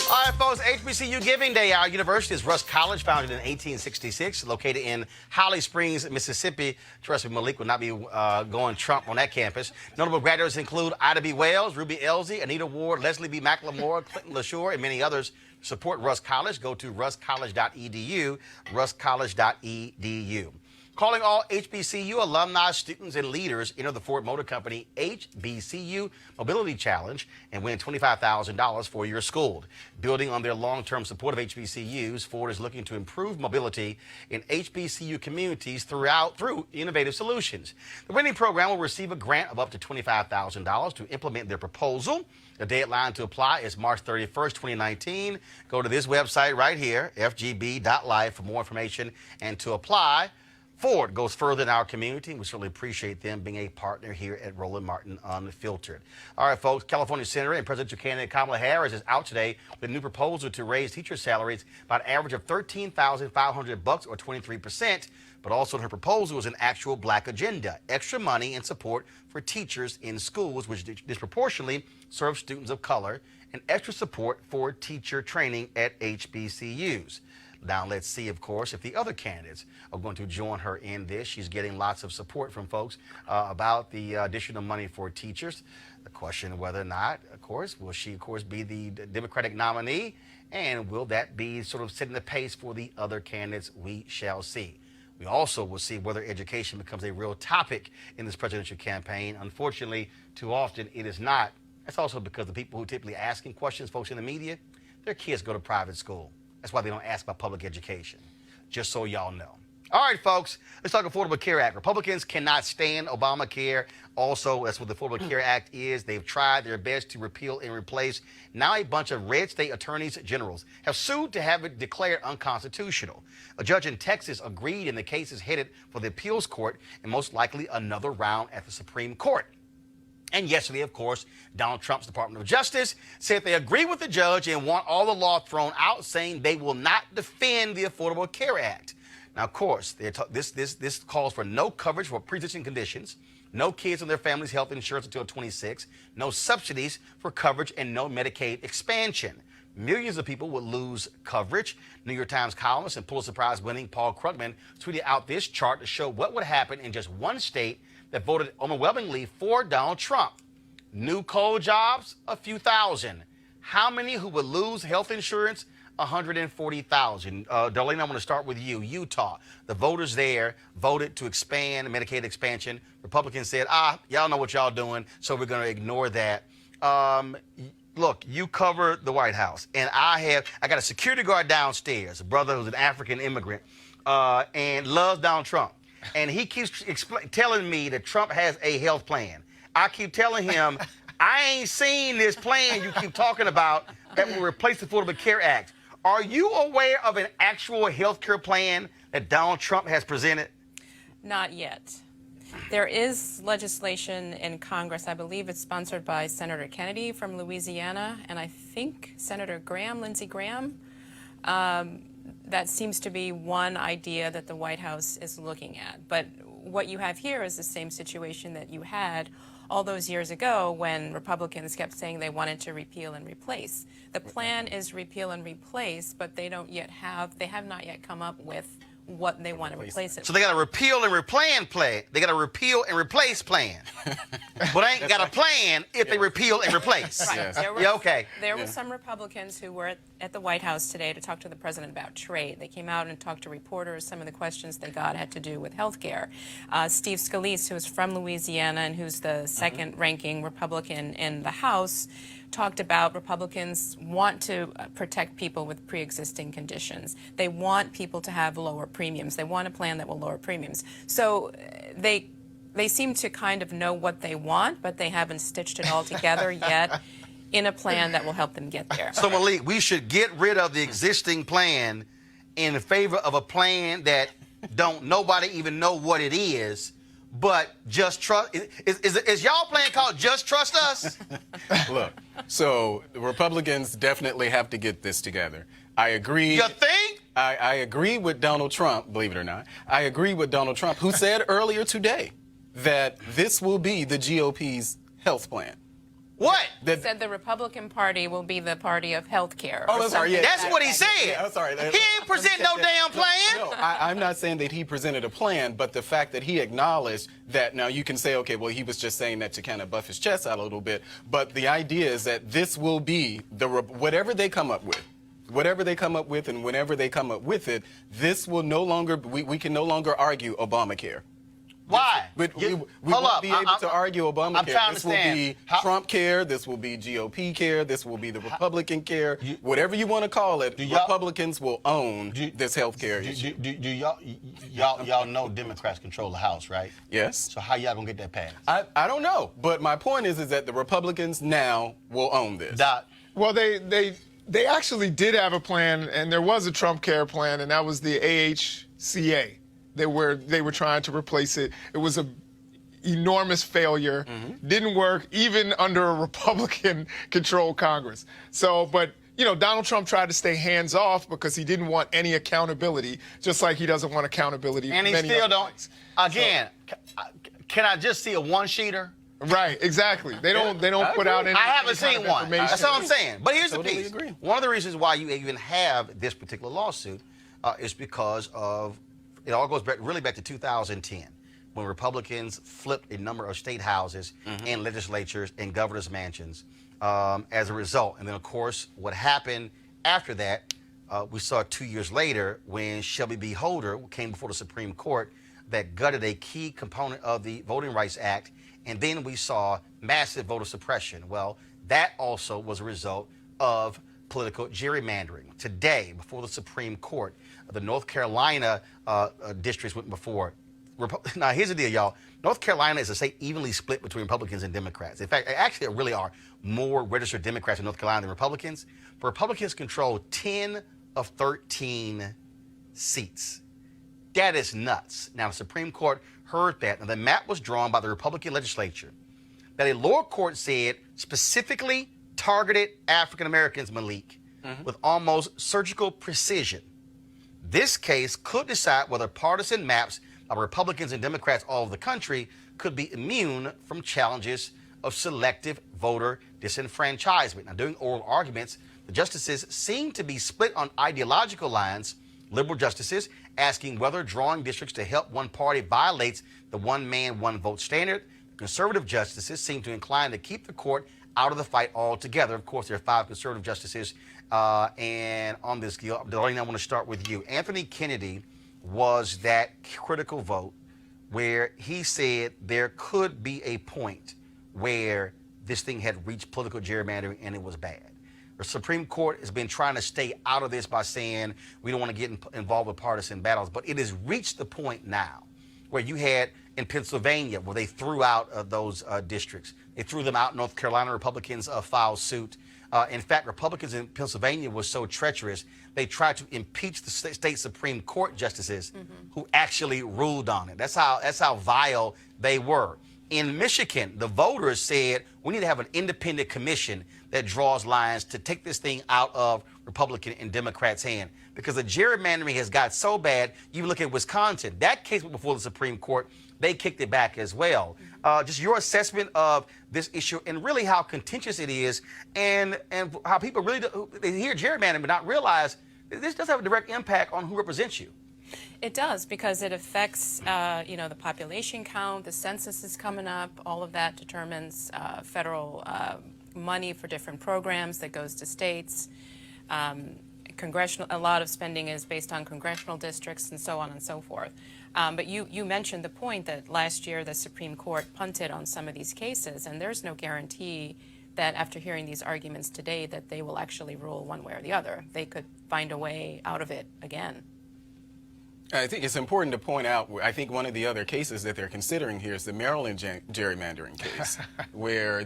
All right, folks, HBCU Giving Day. Our university is Russ College, founded in 1866, located in Holly Springs, Mississippi. Trust me, Malik will not be going Trump on that campus. Notable graduates include Ida B. Wells, Ruby Elsie, Anita Ward, Leslie B. McLemore, Clinton LaSure, and many others. Support Russ College. Go to russcollege.edu, russcollege.edu. Calling all HBCU alumni, students, and leaders, enter the Ford Motor Company HBCU Mobility Challenge and win $25,000 for your school. Building on their long-term support of HBCUs, Ford is looking to improve mobility in HBCU communities through innovative solutions. The winning program will receive a grant of up to $25,000 to implement their proposal. The deadline to apply is March 31st, 2019. Go to this website right here, fgb.life, for more information and to apply. Ford goes further in our community. We certainly appreciate them being a partner here at Roland Martin Unfiltered. All right, folks, California Senator and presidential candidate Kamala Harris is out today with a new proposal to raise teacher salaries by an average of $13,500 or 23%. But also in her proposal is an actual black agenda, extra money and support for teachers in schools, which disproportionately serve students of color, and extra support for teacher training at HBCUs. Now, let's see, of course, if the other candidates are going to join her in this. She's getting lots of support from folks about the additional money for teachers. The question whether or not, of course, will she, of course, be the Democratic nominee? And will that be sort of setting the pace for the other candidates? We shall see. We also will see whether education becomes a real topic in this presidential campaign. Unfortunately, too often it is not. That's also because the people who typically asking questions, folks in the media, their kids go to private school. That's why they don't ask about public education, just so y'all know. All right, folks, let's talk Affordable Care Act. Republicans cannot stand Obamacare. Also, that's what the Affordable Care Act is. They've tried their best to repeal and replace. Now a bunch of red state attorneys generals have sued to have it declared unconstitutional. A judge in Texas agreed, and the case is headed for the appeals court and most likely another round at the Supreme Court. And yesterday, of course, Donald Trump's Department of Justice said they agree with the judge and want all the law thrown out, saying they will not defend the Affordable Care Act. Now, of course, this calls for no coverage for pre-existing conditions, no kids and their families' health insurance until 26, no subsidies for coverage, and no Medicaid expansion. Millions of people would lose coverage. New York Times columnist and Pulitzer Prize-winning Paul Krugman tweeted out this chart to show what would happen in just one state that voted overwhelmingly for Donald Trump. New coal jobs, a few thousand. How many who would lose health insurance? 140,000. Darlene, I want to start with you. Utah, the voters there voted to expand Medicaid expansion. Republicans said, y'all know what y'all doing, so we're going to ignore that. Look, you cover the White House, and I got a security guard downstairs, a brother who's an African immigrant, and loves Donald Trump. And he keeps telling me that Trump has a health plan. I keep telling him, I ain't seen this plan you keep talking about that will replace the Affordable Care Act. Are you aware of an actual health care plan that Donald Trump has presented? Not yet. There is legislation in Congress. I believe it's sponsored by Senator Kennedy from Louisiana, and I think Senator Graham, Lindsey Graham. That seems to be one idea that the White House is looking at. But what you have here is the same situation that you had all those years ago when Republicans kept saying they wanted to repeal and replace. The plan is repeal and replace, but they have not yet come up with what they want to replace it. So they got a repeal and replan plan. They got a repeal and replace plan, but ain't got a plan if they repeal and replace. Right. Yes. There were some Republicans who were at the White House today to talk to the president about trade. They came out and talked to reporters. Some of the questions they got had to do with health care. Steve Scalise, who is from Louisiana and who's the second-ranking Republican in the House, talked about Republicans want to protect people with pre-existing conditions. They want people to have lower premiums. They want a plan that will lower premiums. So they seem to kind of know what they want, but they haven't stitched it all together yet in a plan that will help them get there. So, Malik, we should get rid of the existing plan in favor of a plan that don't nobody even know what it is, but just trust. Is y'all plan called Just Trust Us? Look, so the Republicans definitely have to get this together. I agree. You think? I agree with Donald Trump, believe it or not. I agree with Donald Trump, who said earlier today that this will be the GOP's health plan. What? He said the Republican Party will be the party of health care. Oh, sorry. Yeah, That's what he said. Yeah, sorry. He ain't present no damn plan. No, I'm not saying that he presented a plan, but the fact that he acknowledged that, now you can say, okay, well, he was just saying that to kind of buff his chest out a little bit, but the idea is that this will be whatever they come up with. Whatever they come up with and whenever they come up with it, this will no longer, we can no longer argue Obamacare. Why? We won't be able to argue Obamacare. I'm trying to this will be Trump care, this will be GOP care, this will be the Republican care. Whatever you want to call it, Republicans will own this health care issue. Do y'all know Democrats control the House, right? Yes. So how y'all gonna get that passed? I don't know, but my point is that the Republicans now will own this. Well, they actually did have a plan, and there was a Trump care plan, and that was the AHCA. They were trying to replace it. It was an enormous failure. Didn't work even under a Republican-controlled Congress. So, but you know, Donald Trump tried to stay hands off because he didn't want any accountability, just like he doesn't want accountability. And he still don't. Again, can I just see a one-sheeter? Right, exactly. They don't put out any. I haven't seen one. That's all I'm saying. But here's Totally the piece. agree. One of the reasons why you even have this particular lawsuit is because of, it all goes back to 2010, when Republicans flipped a number of state houses and legislatures and governor's mansions as a result. And then, of course, what happened after that, we saw 2 years later when Shelby B. Holder came before the Supreme Court that gutted a key component of the Voting Rights Act. And then we saw massive voter suppression. Well, that also was a result of political gerrymandering. Today, before the Supreme Court, the North Carolina districts went before. Now, here's the deal, y'all. North Carolina is a state evenly split between Republicans and Democrats. In fact, actually, there really are more registered Democrats in North Carolina than Republicans. But Republicans control 10 of 13 seats. That is nuts. Now, the Supreme Court heard that, and the map was drawn by the Republican legislature that a lower court said specifically targeted African Americans, Malik, with almost surgical precision. This case could decide whether partisan maps of Republicans and Democrats all over the country could be immune from challenges of selective voter disenfranchisement. Now, during oral arguments, the justices seemed to be split on ideological lines. Liberal justices asking whether drawing districts to help one party violates the one man, one vote standard. Conservative justices seem to incline to keep the court out of the fight altogether. Of course, there are 5 conservative justices. And on this deal, Darlene, I want to start with you. Anthony Kennedy was that critical vote where he said there could be a point where this thing had reached political gerrymandering and it was bad. The Supreme Court has been trying to stay out of this by saying we don't want to get involved with partisan battles, but it has reached the point now where you had in Pennsylvania where they threw out those districts. They threw them out. North Carolina Republicans filed suit. In fact, Republicans in Pennsylvania were so treacherous, they tried to impeach the state Supreme Court justices who actually ruled on it. That's how vile they were. In Michigan, the voters said we need to have an independent commission that draws lines to take this thing out of Republican and Democrats' hand, because the gerrymandering has got so bad. You look at Wisconsin, that case went before the Supreme Court. They kicked it back as well. Just your assessment of this issue and really how contentious it is, and how people really they hear gerrymandering but not realize this does have a direct impact on who represents you. It does, because it affects, the population count, the census is coming up, all of that determines federal money for different programs that goes to states. A lot of spending is based on congressional districts and so on and so forth. But you mentioned the point that last year the Supreme Court punted on some of these cases, and there's no guarantee that after hearing these arguments today that they will actually rule one way or the other. They could find a way out of it again. I think it's important to point out, I think one of the other cases that they're considering here is the Maryland gerrymandering case, where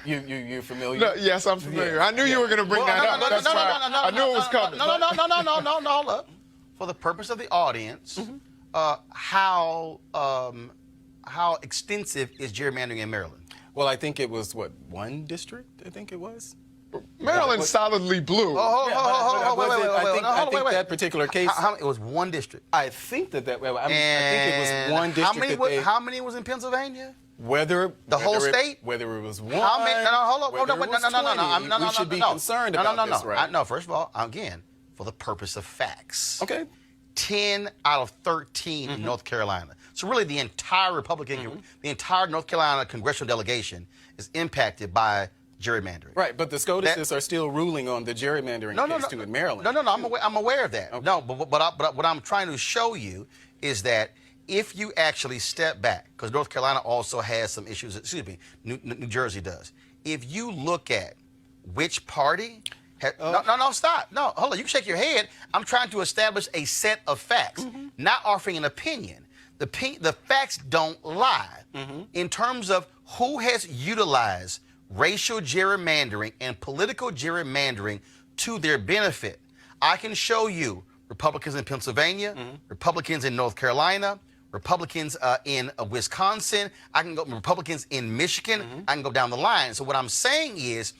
you're familiar? No, yes, I'm familiar. Yeah. I knew you were going to bring that up. That's why I knew it was coming. No, hold up. For the purpose of the audience, how extensive is gerrymandering in Maryland? Well, I think it was, one district, I think it was? Maryland's solidly blue. I think that particular case. It was one district. I think that I think it was one district. How many was in Pennsylvania? Whether the whole state? Whether it was one. How many? No. We should be concerned about this, right? No, first of all, again, for the purpose of facts. Okay. 10 out of 13 in North Carolina. So really the entire the entire North Carolina congressional delegation is impacted by gerrymandering. Right, but the SCOTUSs are still ruling on the gerrymandering case too in Maryland. No, I'm aware of that. Okay. No, but what I'm trying to show you is that if you actually step back, because North Carolina also has some issues, New Jersey does. If you look at which party... stop. No, hold on. You can shake your head. I'm trying to establish a set of facts, not offering an opinion. The facts don't lie. In terms of who has utilized racial gerrymandering and political gerrymandering to their benefit, I can show you Republicans in Pennsylvania, Republicans in North Carolina, Republicans in Wisconsin. I can go Republicans in Michigan. I can go down the line. So what I'm saying is,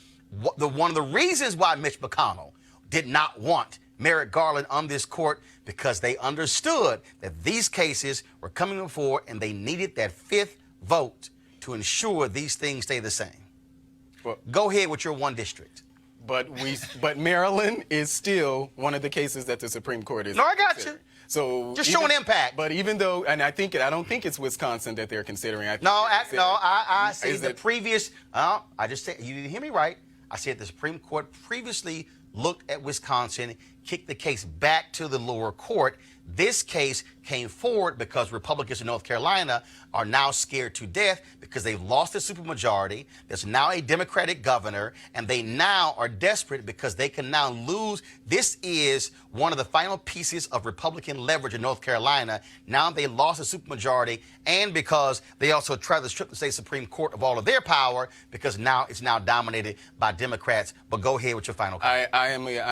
one of the reasons why Mitch McConnell did not want Merrick Garland on this court, because they understood that these cases were coming before and they needed that fifth vote to ensure these things stay the same. Well, go ahead with your one district. But Maryland is still one of the cases that the Supreme Court is. No, I got you. So just showing impact. But even though, and I don't think it's Wisconsin that they're considering. I see the previous. I just said, you didn't hear me right. I said the Supreme Court previously looked at Wisconsin, kicked the case back to the lower court. This case came forward because Republicans in North Carolina are now scared to death because they've lost the supermajority. There's now a Democratic governor, and they now are desperate because they can now lose. This is one of the final pieces of Republican leverage in North Carolina. Now they lost the supermajority, and because they also tried to strip the state Supreme Court of all of their power, because now it's now dominated by Democrats. But go ahead with your final comment. I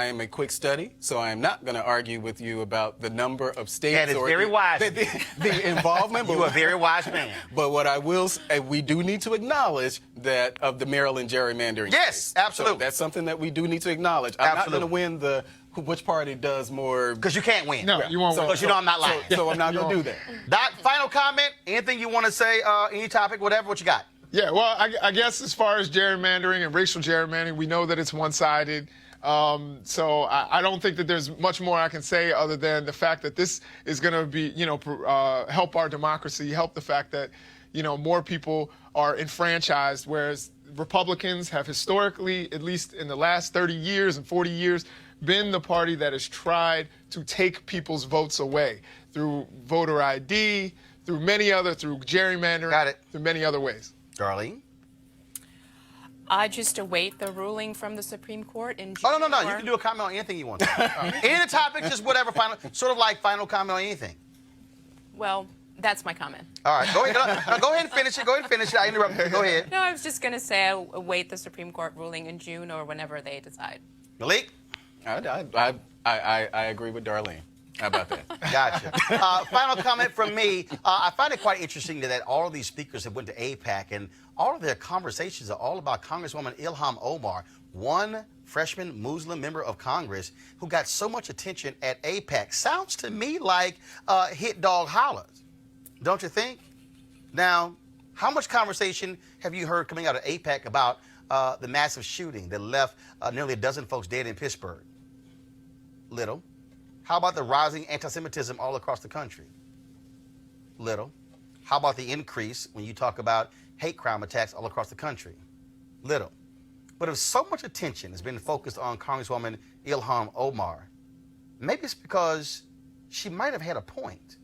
am a quick study, so I am not going to argue with you about the number of states. That is very wise. The involvement. You are a very wise man. But what I will say, we do need to acknowledge that of the Maryland gerrymandering. Yes, absolutely. So that's something that we do need to acknowledge. I'm not going to win the which party does more. Because you can't win. No, you won't win. Because you know I'm not lying. So I'm not going to do that. Doc, final comment? Anything you want to say? Any topic, whatever, what you got? Yeah, well, I guess as far as gerrymandering and racial gerrymandering, we know that it's one-sided. So I don't think that there's much more I can say other than the fact that this is going to be, help our democracy, help the fact that, more people are enfranchised, whereas Republicans have historically, at least in the last 30 years and 40 years, been the party that has tried to take people's votes away through voter ID, through gerrymandering, through many other ways. Darlene? I just await the ruling from the Supreme Court in June. Oh, no. You can do a comment on anything you want. Any topic, just whatever, sort of like final comment on anything. Well, that's my comment. All right, go ahead. Go ahead and finish it. I interrupted you. Go ahead. No, I was just going to say I await the Supreme Court ruling in June or whenever they decide. Malik? I agree with Darlene. How about that? Gotcha. Final comment from me. I find it quite interesting that all of these speakers have went to AIPAC, and all of their conversations are all about Congresswoman Ilhan Omar, one freshman Muslim member of Congress who got so much attention at AIPAC. Sounds to me like hit dog hollers, don't you think? Now, how much conversation have you heard coming out of AIPAC about the massive shooting that left nearly a dozen folks dead in Pittsburgh? Little. How about the rising anti-Semitism all across the country? Little. How about the increase when you talk about hate crime attacks all across the country? Little. But if so much attention has been focused on Congresswoman Ilhan Omar, maybe it's because she might have had a point.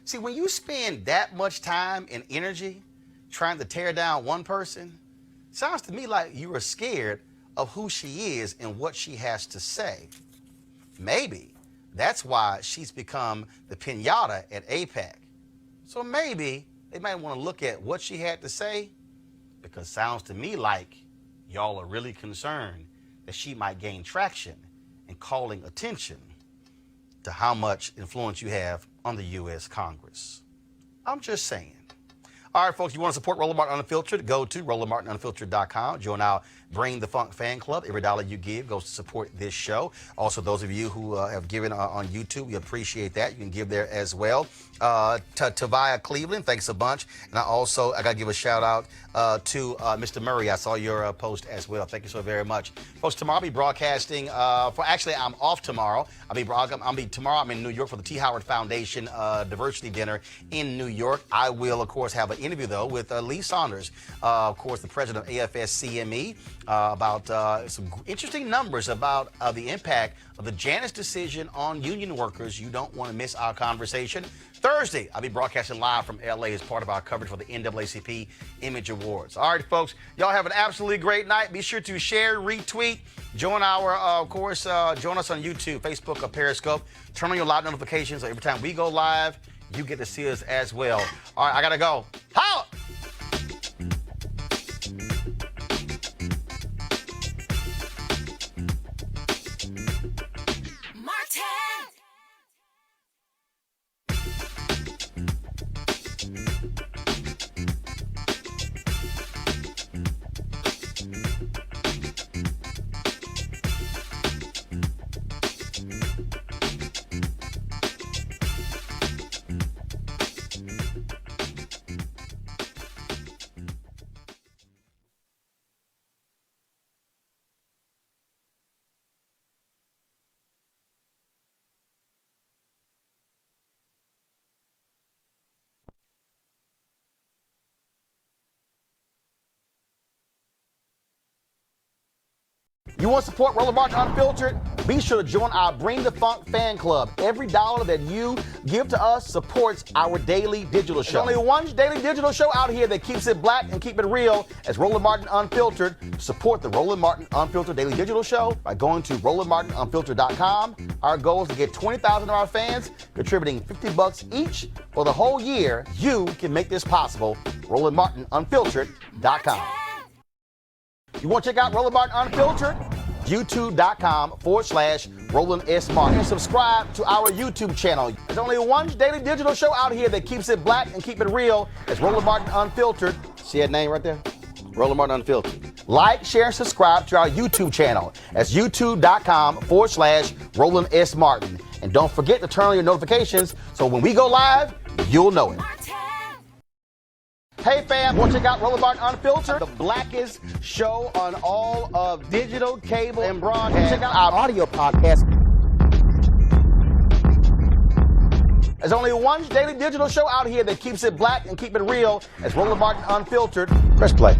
See, when you spend that much time and energy trying to tear down one person, sounds to me like you are scared of who she is and what she has to say. Maybe that's why she's become the piñata at AIPAC. So maybe they might want to look at what she had to say, because sounds to me like y'all are really concerned that she might gain traction in calling attention to how much influence you have on the U.S. Congress. I'm just saying. All right, folks, you want to support Roland Martin Unfiltered? Go to RolandMartinUnfiltered.com. Join our Bring the Funk fan club. Every dollar you give goes to support this show. Also, those of you who have given on YouTube, we appreciate that. You can give there as well. Tavia Cleveland, thanks a bunch. And I got to give a shout out to Mr. Murray. I saw your post as well. Thank you so very much. Folks, tomorrow I'll be broadcasting I'm off tomorrow. Tomorrow I'm in New York for the T. Howard Foundation Diversity Dinner in New York. I will, of course, have an interview, though, with Lee Saunders, of course, the president of AFS-CME, about some interesting numbers about the impact of the Janus decision on union workers. You don't want to miss our conversation. Thursday, I'll be broadcasting live from LA as part of our coverage for the NAACP Image Awards. All right, folks, y'all have an absolutely great night. Be sure to share, retweet, join our, join us on YouTube, Facebook, or Periscope. Turn on your live notifications so every time we go live, you get to see us as well. All right, I gotta go. Holla! You want to support Roland Martin Unfiltered? Be sure to join our Bring the Funk fan club. Every dollar that you give to us supports our daily digital show. There's only one daily digital show out here that keeps it black and keep it real as Roland Martin Unfiltered. Support the Roland Martin Unfiltered daily digital show by going to RolandMartinUnfiltered.com. Our goal is to get 20,000 of our fans contributing $50 each for the whole year. You can make this possible. RolandMartinUnfiltered.com. You want to check out Roland Martin Unfiltered? YouTube.com/Roland S. Martin. And subscribe to our YouTube channel. There's only one daily digital show out here that keeps it black and keep it real. It's Roland Martin Unfiltered. See that name right there? Roland Martin Unfiltered. Like, share, and subscribe to our YouTube channel. That's YouTube.com/Roland S. Martin. And don't forget to turn on your notifications so when we go live, you'll know it. Hey fam, want to check out Roland Martin Unfiltered, the blackest show on all of digital, cable, and broadcast. Check out our audio podcast. There's only one daily digital show out here that keeps it black and keep it real. It's Roland Martin Unfiltered. Press play.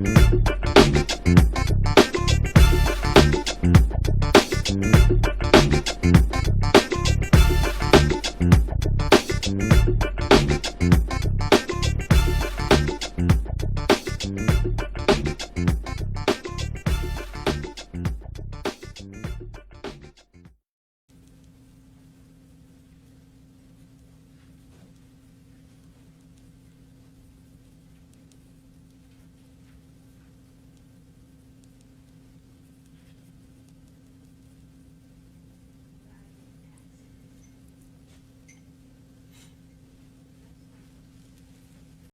Thank you.